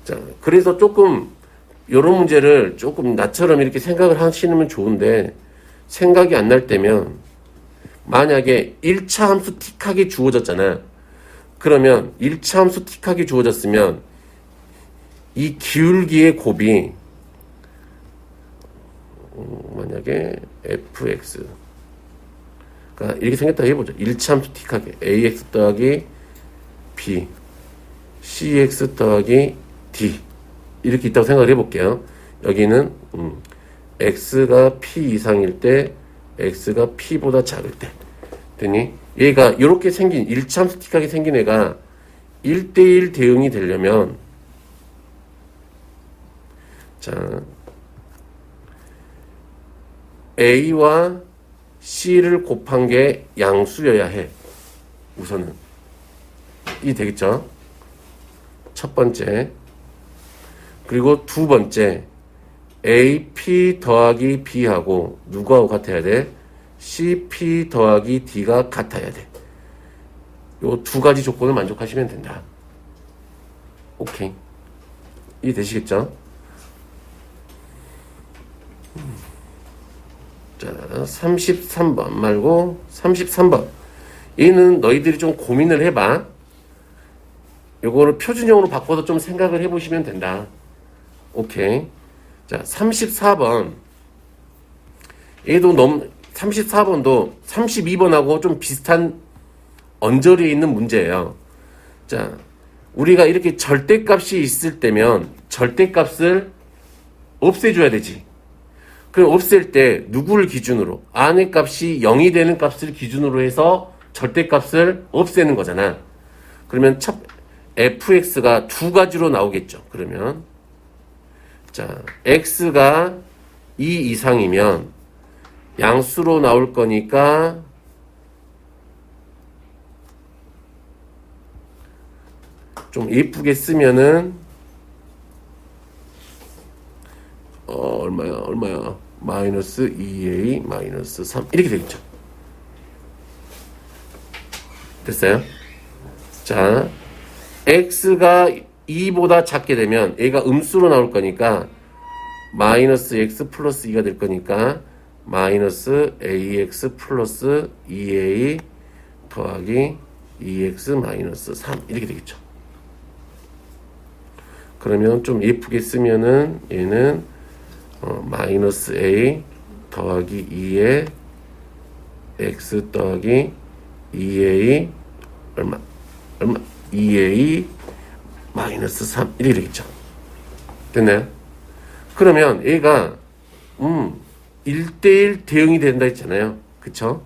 자, 그래서 조금 요런 문제를 조금 나처럼 이렇게 생각을 하시면 좋은데 생각이 안 날 때면 만약에 1차 함수 틱하게 주어졌잖아. 그러면 1차 함수 틱하게 주어졌으면 이 기울기의 곱이 만약에 fx 그러니까 이렇게 생겼다 해보죠. 1차 함수 틱하게 ax 더하기 b cx 더하기 d 이렇게 있다고 생각을 해볼게요. 여기는 x가 p 이상일 때 x가 p보다 작을 때 됐니? 얘가 이렇게 생긴 1차 함수 틱하게 생긴 애가 1대1 대응이 되려면 자 a와 c를 곱한 게 양수여야 해. 우선은 이 되겠죠? 첫 번째. 그리고 두 번째 AP 더하기 B하고 누구하고 같아야 돼? CP 더하기 D가 같아야 돼. 요 두 가지 조건을 만족하시면 된다. 오케이. 이해되시겠죠? 자, 33번 말고 33번. 얘는 너희들이 좀 고민을 해봐. 요거를 표준형으로 바꿔서 좀 생각을 해보시면 된다. 오케이. 자, 34번. 얘도 34번도 32번하고 좀 비슷한 언저리에 있는 문제예요. 자, 우리가 이렇게 절대값이 있을 때면 절대값을 없애줘야 되지. 그럼 없앨 때 누구를 기준으로? 안의 값이 0이 되는 값을 기준으로 해서 절대값을 없애는 거잖아. 그러면 fx가 두 가지로 나오겠죠. 그러면 자, x가 2 이상이면 양수로 나올 거니까 좀 예쁘게 쓰면은 얼마야? 마이너스 2a 마이너스 3 이렇게 되겠죠. 됐어요? 자, x가 2보다 작게 되면 얘가 음수로 나올 거니까 마이너스 x 플러스 2가 될 거니까 마이너스 ax 플러스 2a 더하기 2x 마이너스 3 이렇게 되겠죠. 그러면 좀 예쁘게 쓰면은 얘는 마이너스 a 더하기 2에 x 더하기 2a 얼마 2a 마이너스 3 이렇게 되겠죠. 됐나요? 그러면 얘가 1대1 대응이 된다 했잖아요. 그쵸?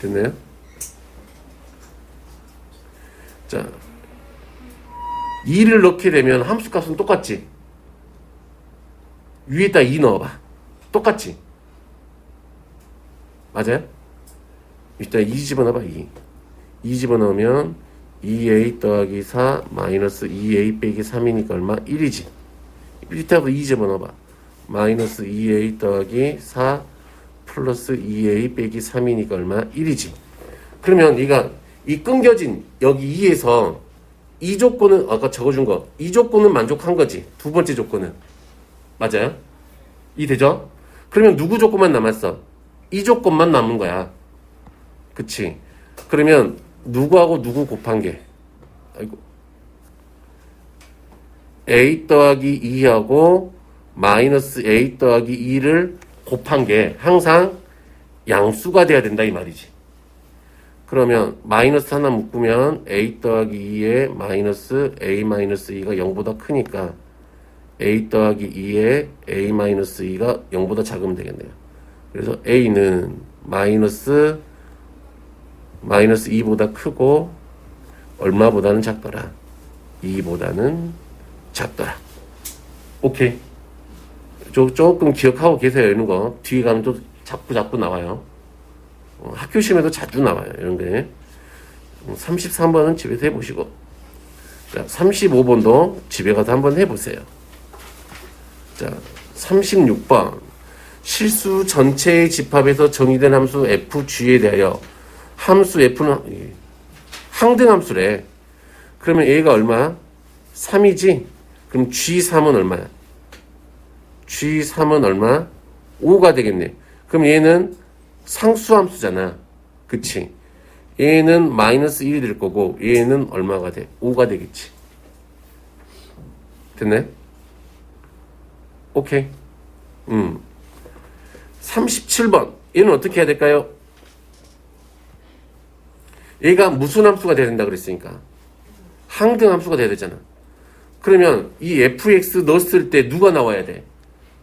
됐나요? 자, 2를 넣게 되면 함수값은 똑같지? 위에다 2 넣어봐. 똑같지? 맞아요? 위에다 2 집어넣어봐. 2 집어넣으면 2a 더하기 4 마이너스 2a 빼기 3이니까 얼마? 1이지. 밑에도 2 집어넣어봐. 마이너스 2a 더하기 4 플러스 2a 빼기 3이니까 얼마? 1이지. 그러면 얘가 이 끊겨진 여기 2에서 이 조건은 아까 적어준 거 이 조건은 만족한 거지. 두 번째 조건은 맞아요? 이 되죠? 그러면 누구 조건만 남았어? 이 조건만 남은 거야. 그치? 그러면 누구하고 누구 곱한 게 아이고 a 더하기 2하고 마이너스 a 더하기 2를 곱한 게 항상 양수가 돼야 된다 이 말이지. 그러면 마이너스 하나 묶으면 a 더하기 2에 마이너스 a 마이너스 2가 0보다 크니까 a 더하기 2에 a 마이너스 2가 0보다 작으면 되겠네요. 그래서 a는 마이너스 2보다 크고 얼마보다는 작더라. 2보다는 작더라. 오케이. 조금 기억하고 계세요. 이런 거. 뒤에 가면 또 자꾸 나와요. 학교 시험에도 자주 나와요. 이런 게. 33번은 집에서 해보시고. 자, 35번도 집에 가서 한번 해보세요. 자, 36번. 실수 전체의 집합에서 정의된 함수 fg에 대하여 함수 f는 항등함수래. 그러면 얘가 얼마? 3이지? 그럼 g3은 얼마야? g3은 얼마? 5가 되겠네. 그럼 얘는 상수함수잖아. 그치? 얘는 마이너스 1이 될 거고 얘는 얼마가 돼? 5가 되겠지. 됐네? 오케이. 37번. 얘는 어떻게 해야 될까요? 얘가 무슨 함수가 돼야 된다 그랬으니까 항등함수가 돼야 되잖아. 그러면 이 fx 넣었을 때 누가 나와야 돼?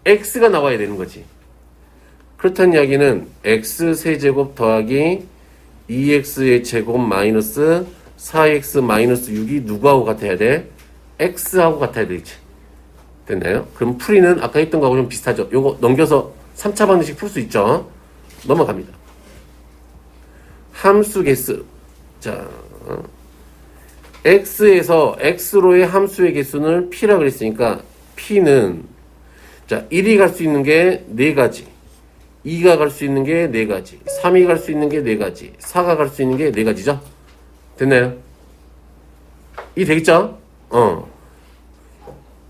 x가 나와야 되는 거지. 그렇다는 이야기는 x세제곱 더하기 2x의 제곱 마이너스 4x 마이너스 6이 누구하고 같아야 돼? x하고 같아야 되지. 됐나요? 그럼 풀이는 아까 했던 거하고 좀 비슷하죠. 요거 넘겨서 3차 방정식 풀 수 있죠. 넘어갑니다. 함수 개수. 자, x에서 x로의 함수의 개수는 p라 그랬으니까 p는 자 1이 갈 수 있는 게 4가지, 2가 갈 수 있는 게 4가지, 3이 갈 수 있는 게 4가지, 4가 갈 수 있는 게 4가지죠. 됐나요? 이 되겠죠?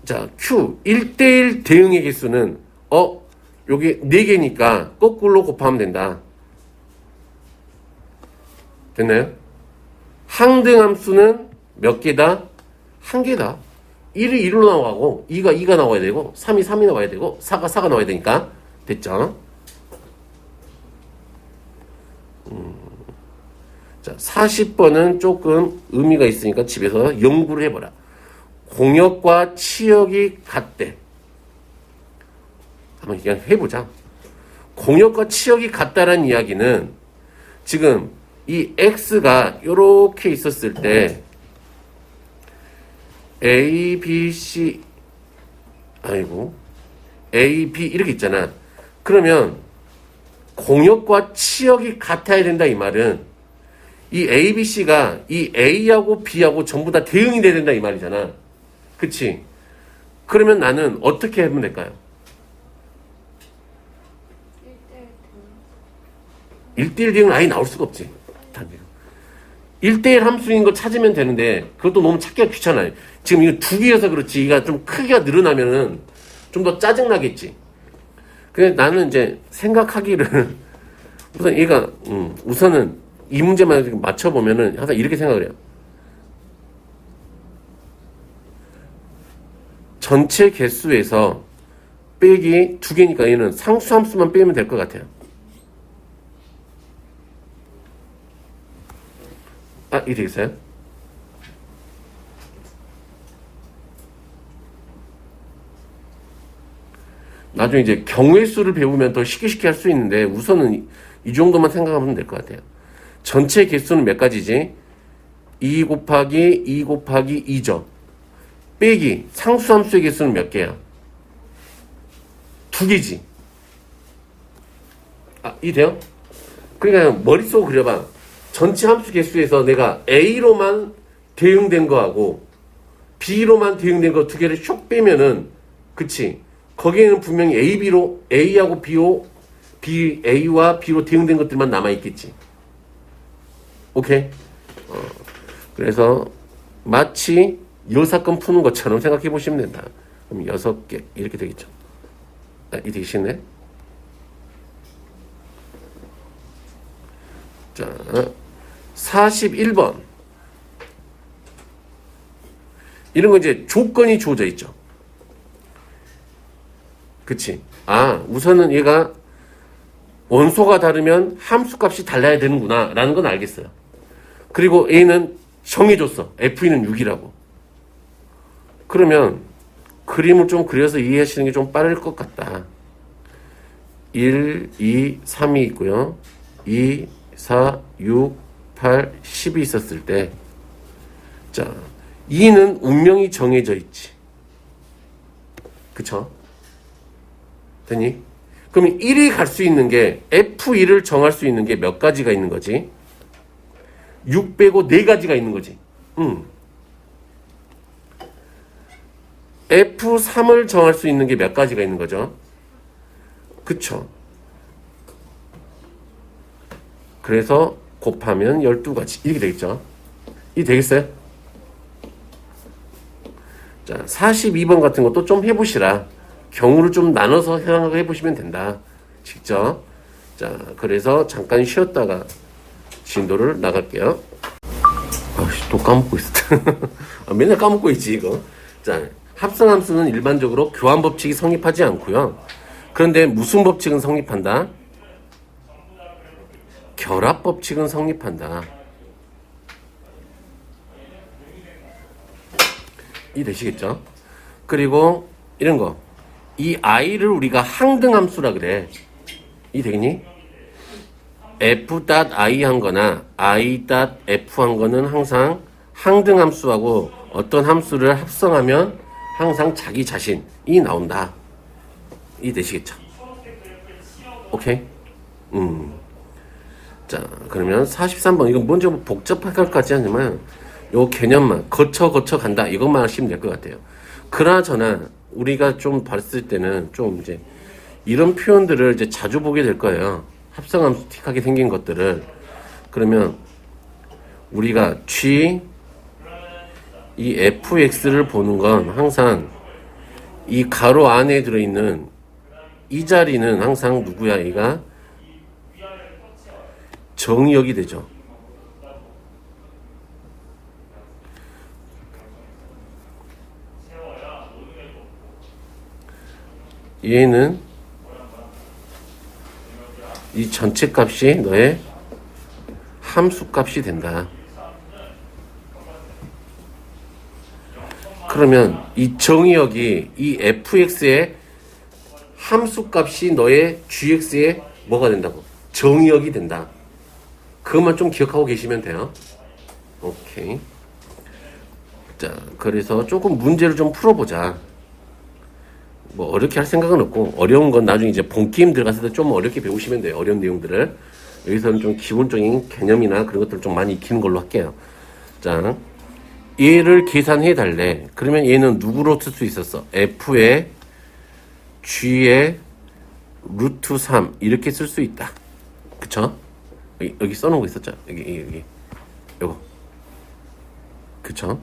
자, q 1대1 대응의 개수는 요게 4개니까 거꾸로 곱하면 된다. 됐나요? 항등함수는 몇 개다? 1개다. 1이 1로 나오고 2가 2가 나와야 되고 3이 3이 나와야 되고 4가 4가 나와야 되니까 됐죠? 자, 40번은 조금 의미가 있으니까 집에서 연구를 해보라. 공역과 치역이 같대. 한번 그냥 해보자. 공역과 치역이 같다라는 이야기는 지금 이 x가 이렇게 있었을 때 a, b, c a, b 이렇게 있잖아. 그러면 공역과 치역이 같아야 된다 이 말은 이 a, b, c가 이 a하고 b하고 전부 다 대응이 돼야 된다 이 말이잖아. 그치? 그러면 나는 어떻게 하면 될까요? 1대1 대응은 아예 나올 수가 없지. 1대1 함수인 거 찾으면 되는데 그것도 너무 찾기가 귀찮아요. 지금 이거 두 개여서 그렇지. 이가 좀 크기가 늘어나면은 좀 더 짜증나겠지. 그래서 나는 이제 생각하기를 우선 얘가 우선은 이 문제만 맞춰보면은 항상 이렇게 생각을 해요. 전체 개수에서 빼기 두 개니까 얘는 상수함수만 빼면 될 것 같아요. 이게 되겠어요? 나중에 이제 경우의 수를 배우면 더 쉽게 할 수 있는데 우선은 이 정도만 생각하면 될 것 같아요. 전체 개수는 몇 가지지? 2 곱하기 2 곱하기 2죠. 빼기 상수함수의 개수는 몇 개야? 두 개지. 이 돼요? 그러니까 머릿속으로 그려봐. 전체 함수 개수에서 내가 A로만 대응된 거하고 B로만 대응된 거 두 개를 쇽 빼면은 그치? 거기에는 분명히 A하고 A와 B로 대응된 것들만 남아있겠지. 오케이? 그래서 마치 이 사건 푸는 것처럼 생각해 보시면 된다. 그럼 6개 이렇게 되겠죠. 이 되게 쉽네. 자, 41번. 이런 거 이제 조건이 주어져 있죠. 그치? 우선은 얘가 원소가 다르면 함수값이 달라야 되는구나 라는 건 알겠어요. 그리고 A는 정해줬어. F는 6이라고. 그러면 그림을 좀 그려서 이해하시는 게 좀 빠를 것 같다. 1, 2, 3이 있고요. 2, 4, 6, 8, 10이 있었을 때 자, 2는 운명이 정해져 있지. 그쵸? 되니? 그러면 1이 갈 수 있는 게 F1을 정할 수 있는 게 몇 가지가 있는 거지? 6 빼고 4가지가 있는 거지. F3을 정할 수 있는 게 몇 가지가 있는 거죠? 그쵸? 그래서 곱하면 12가지. 이렇게 되겠죠? 이 되겠어요? 자, 42번 같은 것도 좀 해보시라. 경우를 좀 나눠서 생각해 보시면 된다. 직접. 자, 그래서 잠깐 쉬었다가 진도를 나갈게요. 또 까먹고 있어. 맨날 까먹고 있지, 이거. 자, 합성함수는 일반적으로 교환 법칙이 성립하지 않고요. 그런데 무슨 법칙은 성립한다? 결합 법칙은 성립한다. 이 되시겠죠? 그리고 이런 거. 이 i를 우리가 항등함수라 그래. 이 되겠니? f.i 한 거나 i.f 한 거는 항상 항등함수하고 어떤 함수를 합성하면 항상 자기 자신이 나온다. 이 되시겠죠? 오케이? 자, 그러면 43번. 이건 뭔지 복잡할 것 같지 않지만 요 개념만 거쳐 간다. 이것만 하시면 될 것 같아요. 그나저나 우리가 좀 봤을 때는 좀 이제 이런 표현들을 이제 자주 보게 될 거예요. 합성함수틱하게 생긴 것들을. 그러면 우리가 이 fx를 보는 건 항상 이 가로 안에 들어있는 이 자리는 항상 누구야? 얘가 정역이 되죠. 얘는 이 전체 값이 너의 함수값이 된다. 그러면 이 정의역이 이 fx의 함수값이 너의 gx의 뭐가 된다고? 정의역이 된다. 그것만 좀 기억하고 계시면 돼요. 오케이. 자, 그래서 조금 문제를 좀 풀어보자. 뭐 어렵게 할 생각은 없고, 어려운 건 나중에 이제 본게임 들어갔을 때 좀 어렵게 배우시면 돼요. 어려운 내용들을. 여기서는 좀 기본적인 개념이나 그런 것들을 좀 많이 익히는 걸로 할게요. 자, 얘를 계산해 달래. 그러면 얘는 누구로 쓸 수 있었어? f의 g의 루트 3 이렇게 쓸 수 있다. 그쵸? 여기 써놓은 거 있었죠? 여기 요거. 그쵸?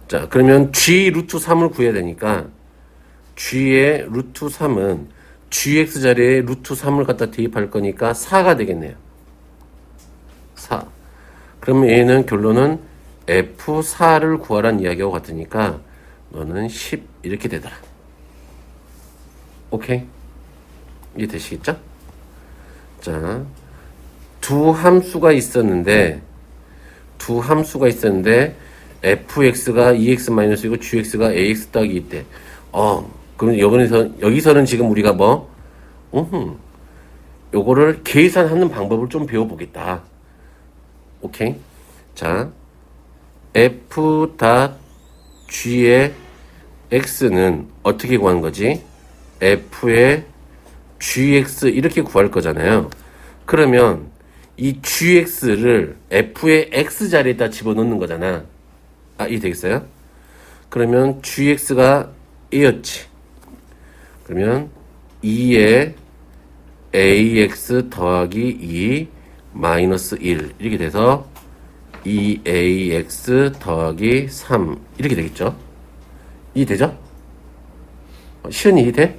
자, 그러면 g 루트 3을 구해야 되니까 g의 루트 3은 gx 자리에 루트 3을 갖다 대입할 거니까 4가 되겠네요. 4. 그러면 얘는 결론은 f4를 구하라는 이야기하고 같으니까 너는 10 이렇게 되더라. 오케이? 이해 되시겠죠? 자, 두 함수가 있었는데 fx가 2x-이고 gx가 ax 더하기 있대. 그럼 여기서는 지금 우리가 요거를 계산하는 방법을 좀 배워보겠다. 오케이? 자, f.g의 x는 어떻게 구하는 거지? f의 gx 이렇게 구할 거잖아요. 그러면 이 gx를 f의 x 자리에다 집어넣는 거잖아. 이해 되겠어요? 그러면 gx가 a였지. 그러면 2에 ax 더하기 2 마이너스 1 이렇게 돼서 2ax 더하기 3 이렇게 되겠죠? 이해되죠? 시연이 이해돼?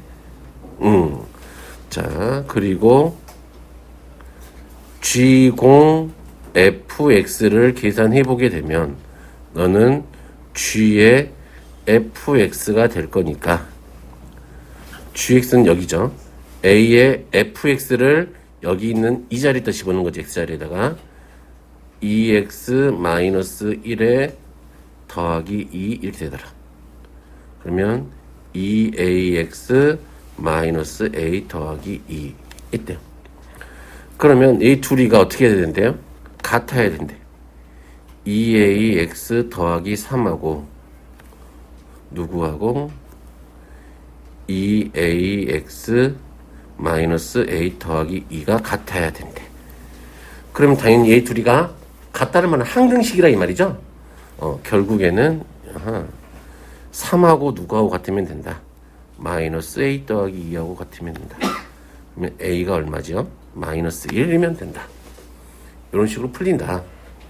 자, 그리고 g0fx를 계산해보게 되면 너는 g의 fx가 될 거니까 gx는 여기죠. a의 fx를 여기 있는 이 자리에다 집어넣는 거지. x자리에다가 2x-1에 더하기 2 이렇게 되더라. 그러면 2ax 마이너스 a 더하기 2 이때요. 그러면 이 둘이가 어떻게 해야 된대요? 같아야 된대. 2ax 더하기 3하고 누구하고 2ax 마이너스 a 더하기 2가 같아야 된대. 그러면 당연히 이 둘이가 같다는 말은 항등식이라 이 말이죠. 결국에는 3하고 누구하고 같으면 된다. 마이너스 a 더하기 2하고 같으면 된다. 그러면 a가 얼마죠? 마이너스 1이면 된다. 이런 식으로 풀린다.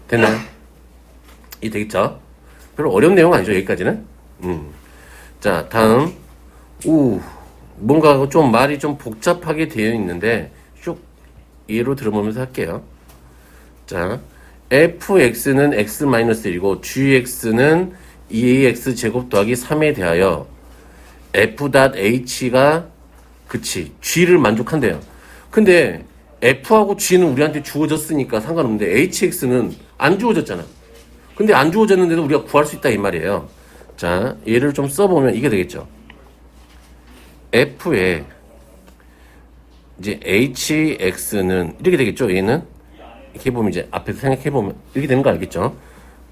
됐나요? 이 되겠죠? 별로 어려운 내용 아니죠, 여기까지는? 자, 다음. 뭔가 좀 말이 좀 복잡하게 되어 있는데, 쭉 예로 들어보면서 할게요. 자, fx는 x-1이고, gx는 2ax 제곱 더하기 3에 대하여 f.h가 그치 g를 만족한대요. 근데 f하고 g는 우리한테 주어졌으니까 상관없는데 hx는 안 주어졌잖아. 근데 안 주어졌는데도 우리가 구할 수 있다 이 말이에요. 자, 얘를 좀 써보면 이게 되겠죠. f에 이제 hx는 이렇게 되겠죠. 얘는 이렇게 보면 이제 앞에서 생각해보면 이렇게 되는 거 알겠죠.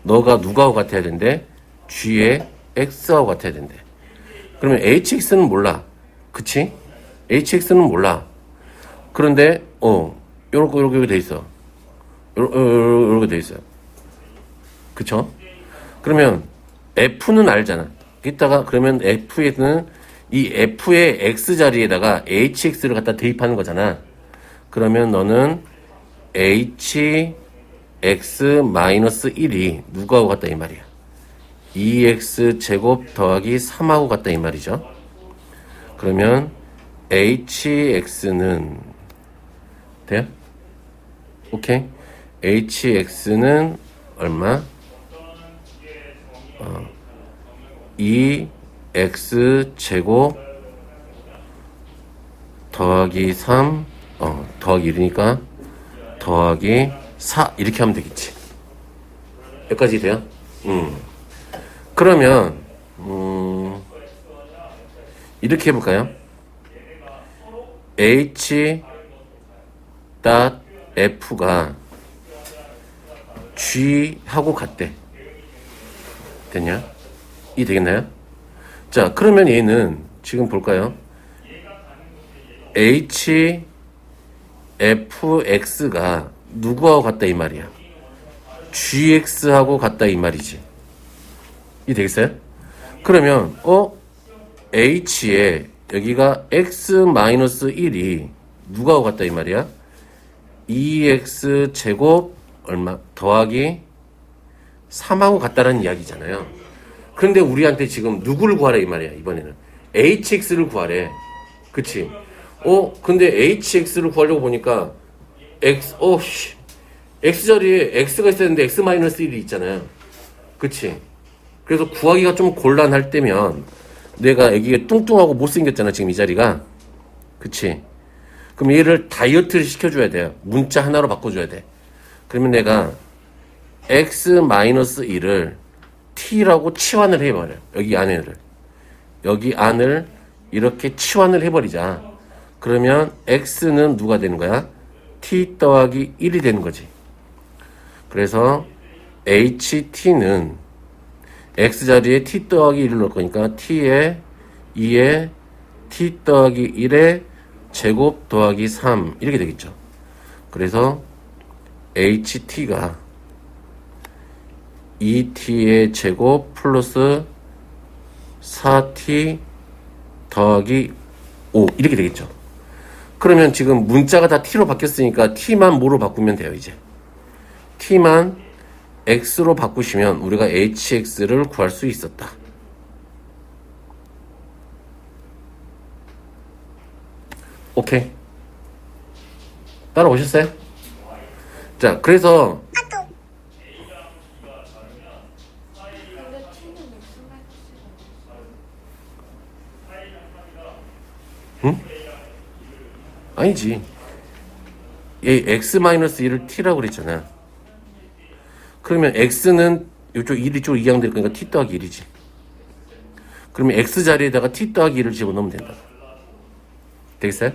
너가 누구하고 같아야 된대? g의 x하고 같아야 된대. 그러면 hx는 몰라. 그치? hx는 몰라. 그런데 요렇게 돼 있어. 요렇게 돼 있어요. 그쵸? 그러면 f는 알잖아. 이따가 그러면 f에는 이 f의 x 자리에다가 hx를 갖다 대입하는 거잖아. 그러면 너는 hx-1이 누구하고 같다 이 말이야. 2x 제곱 더하기 3하고 같다 이 말이죠. 그러면 hx는 돼요? 오케이. hx는 얼마? 2x 제곱 더하기 3 더하기 1이니까 더하기 4 이렇게 하면 되겠지. 여기까지 돼요? 그러면 이렇게 해볼까요? H.F가 G하고 같대. 됐냐? 이 되겠나요? 자, 그러면 얘는 지금 볼까요? HFX가 누구하고 같다 이 말이야? GX하고 같다 이 말이지. 이 되겠어요? 그러면 H에 여기가 X-1이 누구하고 같다 이 말이야? 2X 제곱 얼마 더하기 3하고 같다라는 이야기잖아요. 그런데 우리한테 지금 누구를 구하래 이 말이야. 이번에는 HX를 구하래. 그치? 근데 HX를 구하려고 보니까 X 자리에 X가 있어야 되는데 X-1이 있잖아요. 그치? 그래서 구하기가 좀 곤란할 때면 내가 애기가 뚱뚱하고 못생겼잖아 지금 이 자리가. 그치? 그럼 얘를 다이어트를 시켜줘야 돼요. 문자 하나로 바꿔줘야 돼. 그러면 내가 X-1을 T라고 치환을 해버려. 여기 안을 이렇게 치환을 해버리자. 그러면 X는 누가 되는 거야? T 더하기 1이 되는 거지. 그래서 HT는 X자리에 T 더하기 1을 넣을 거니까 T에 2에 T 더하기 1에 제곱 더하기 3 이렇게 되겠죠. 그래서 HT가 2T의 제곱 플러스 4T 더하기 5 이렇게 되겠죠. 그러면 지금 문자가 다 T로 바뀌었으니까 T만 뭐로 바꾸면 돼요. 이제 T만 X로 바꾸시면 우리가 HX를 구할 수 있었다. 오케이. 따라오셨어요? 자, 그래서 응? 아니지. 얘 X-1을 T라고 그랬잖아. 그러면 X는 이쪽 1이 쪽 이항될 거니까 T 더하기 1이지. 그러면 X 자리에다가 T 더하기 1을 집어넣으면 된다. 되겠어요?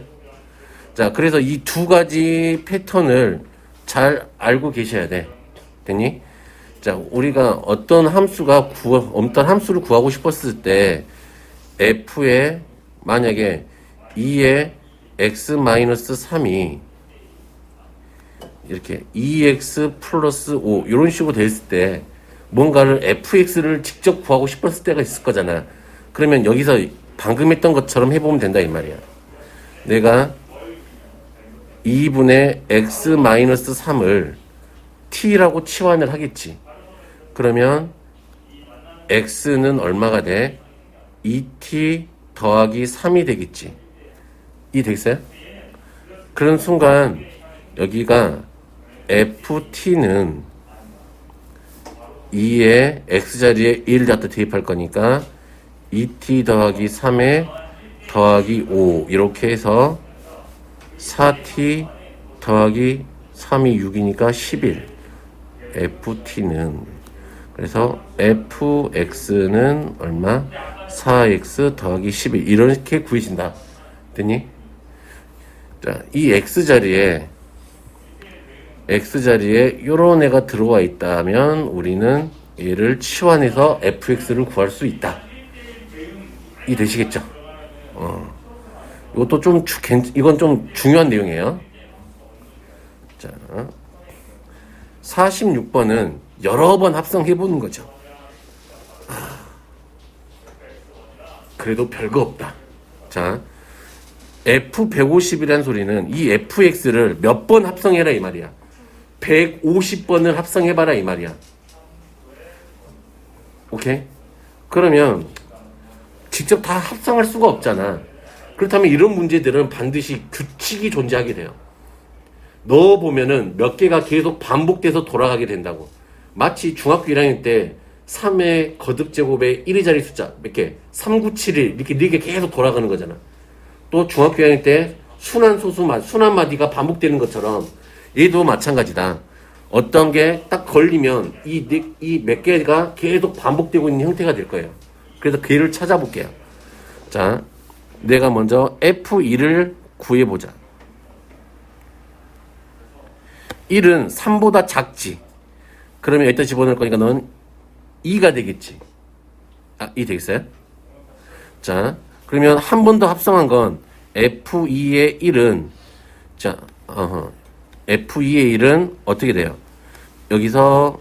자, 그래서 이 두 가지 패턴을 잘 알고 계셔야 돼. 됐니? 자, 우리가 어떤 함수를 구하고 싶었을 때 F에 만약에 2에 X-3이 이렇게 2X 플러스 5 이런 식으로 됐을 때 뭔가를 FX를 직접 구하고 싶었을 때가 있을 거잖아. 그러면 여기서 방금 했던 것처럼 해보면 된다 이 말이야. 내가 2분의 X-3을 T라고 치환을 하겠지. 그러면 X는 얼마가 돼? 2T 더하기 3이 되겠지. 이 되겠어요? 그런 순간 여기가 FT는 2에 X자리에 1 갖다 대입할 거니까 2T 더하기 3에 더하기 5 이렇게 해서 4T 더하기 3이 6이니까 11 FT는 그래서 FX는 얼마? 4X 더하기 11 이렇게 구해진다. 됐니? 자, 이 X자리에 요런 애가 들어와 있다면 우리는 얘를 치환해서 FX를 구할 수 있다. 이 되시겠죠? 이것도 이건 좀 중요한 내용이에요. 자, 46번은 여러 번 합성해보는 거죠. 그래도 별거 없다. 자, F150이라는 소리는 이 FX를 몇 번 합성해라 이 말이야. 150번을 합성해봐라 이 말이야. 오케이? 그러면 직접 다 합성할 수가 없잖아. 그렇다면 이런 문제들은 반드시 규칙이 존재하게 돼요. 넣어보면은 몇 개가 계속 반복돼서 돌아가게 된다고. 마치 중학교 1학년 때 3의 거듭제곱의 1의 자리 숫자 몇 개? 3, 9, 7, 1 이렇게 4개 계속 돌아가는 거잖아. 또 중학교 1학년 때 순환 마디가 반복되는 것처럼 얘도 마찬가지다. 어떤 게 딱 걸리면 이 몇 개가 계속 반복되고 있는 형태가 될 거예요. 그래서 걔를 찾아볼게요. 자, 내가 먼저 F2를 구해보자. 1은 3보다 작지. 그러면 여기다 집어넣을 거니까 넌 2가 되겠지. 2 되겠어요? 자, 그러면 한 번 더 합성한 건 F2의 1은 자, F2의 1은 어떻게 돼요? 여기서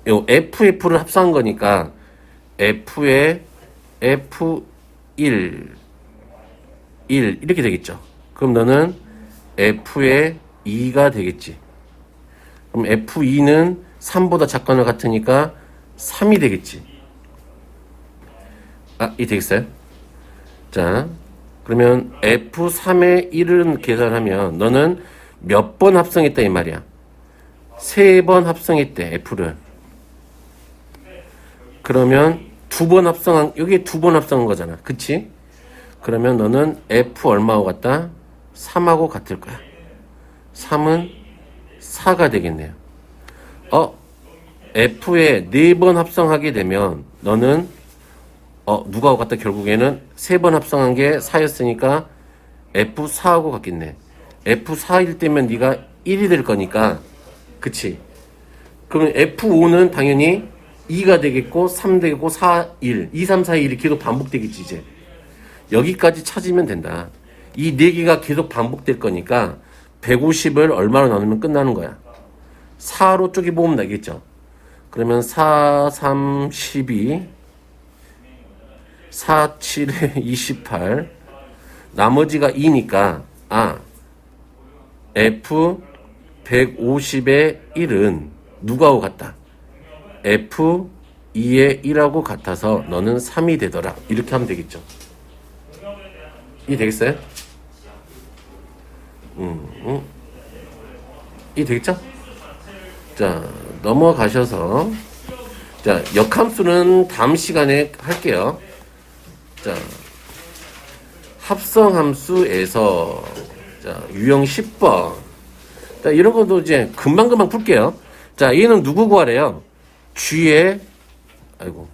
요 FF를 합성한 거니까 F의 F1 1 이렇게 되겠죠. 그럼 너는 F의 2가 되겠지. 그럼 F2는 3보다 작거나 같으니까 3이 되겠지. 이 되겠어요? 자, 그러면 F3의 1은 계산하면 너는 몇 번 합성했다 이 말이야. 3번 합성했대, F를. 그러면 2번 합성한, 여기에 2번 합성한 거잖아. 그치? 그러면 너는 F 얼마하고 같다? 3하고 같을 거야. 3은 4가 되겠네요. F에 4번 합성하게 되면 너는 누가하고 같다? 결국에는 3번 합성한 게 4였으니까 F4하고 같겠네. F4일 때면 네가 1이 될 거니까 그치? 그러면 F5는 당연히 2가 되겠고 3 되겠고 4, 1 2, 3, 4, 1이 계속 반복되겠지 이제. 여기까지 찾으면 된다. 이 4개가 계속 반복될 거니까 150을 얼마로 나누면 끝나는 거야. 4로 쪼개보면 나겠죠. 그러면 4, 3, 12 4, 7에 28 나머지가 2니까 F 150의 1은 누가하고 같다? F2의 1하고 같아서 너는 3이 되더라. 이렇게 하면 되겠죠. 이 되겠어요? 이 되겠죠? 자, 넘어가셔서 자, 역함수는 다음 시간에 할게요. 자, 합성함수에서 자, 유형 10번. 자, 이런 것도 이제 금방금방 풀게요. 자, 얘는 누구 구하래요? G의 아이고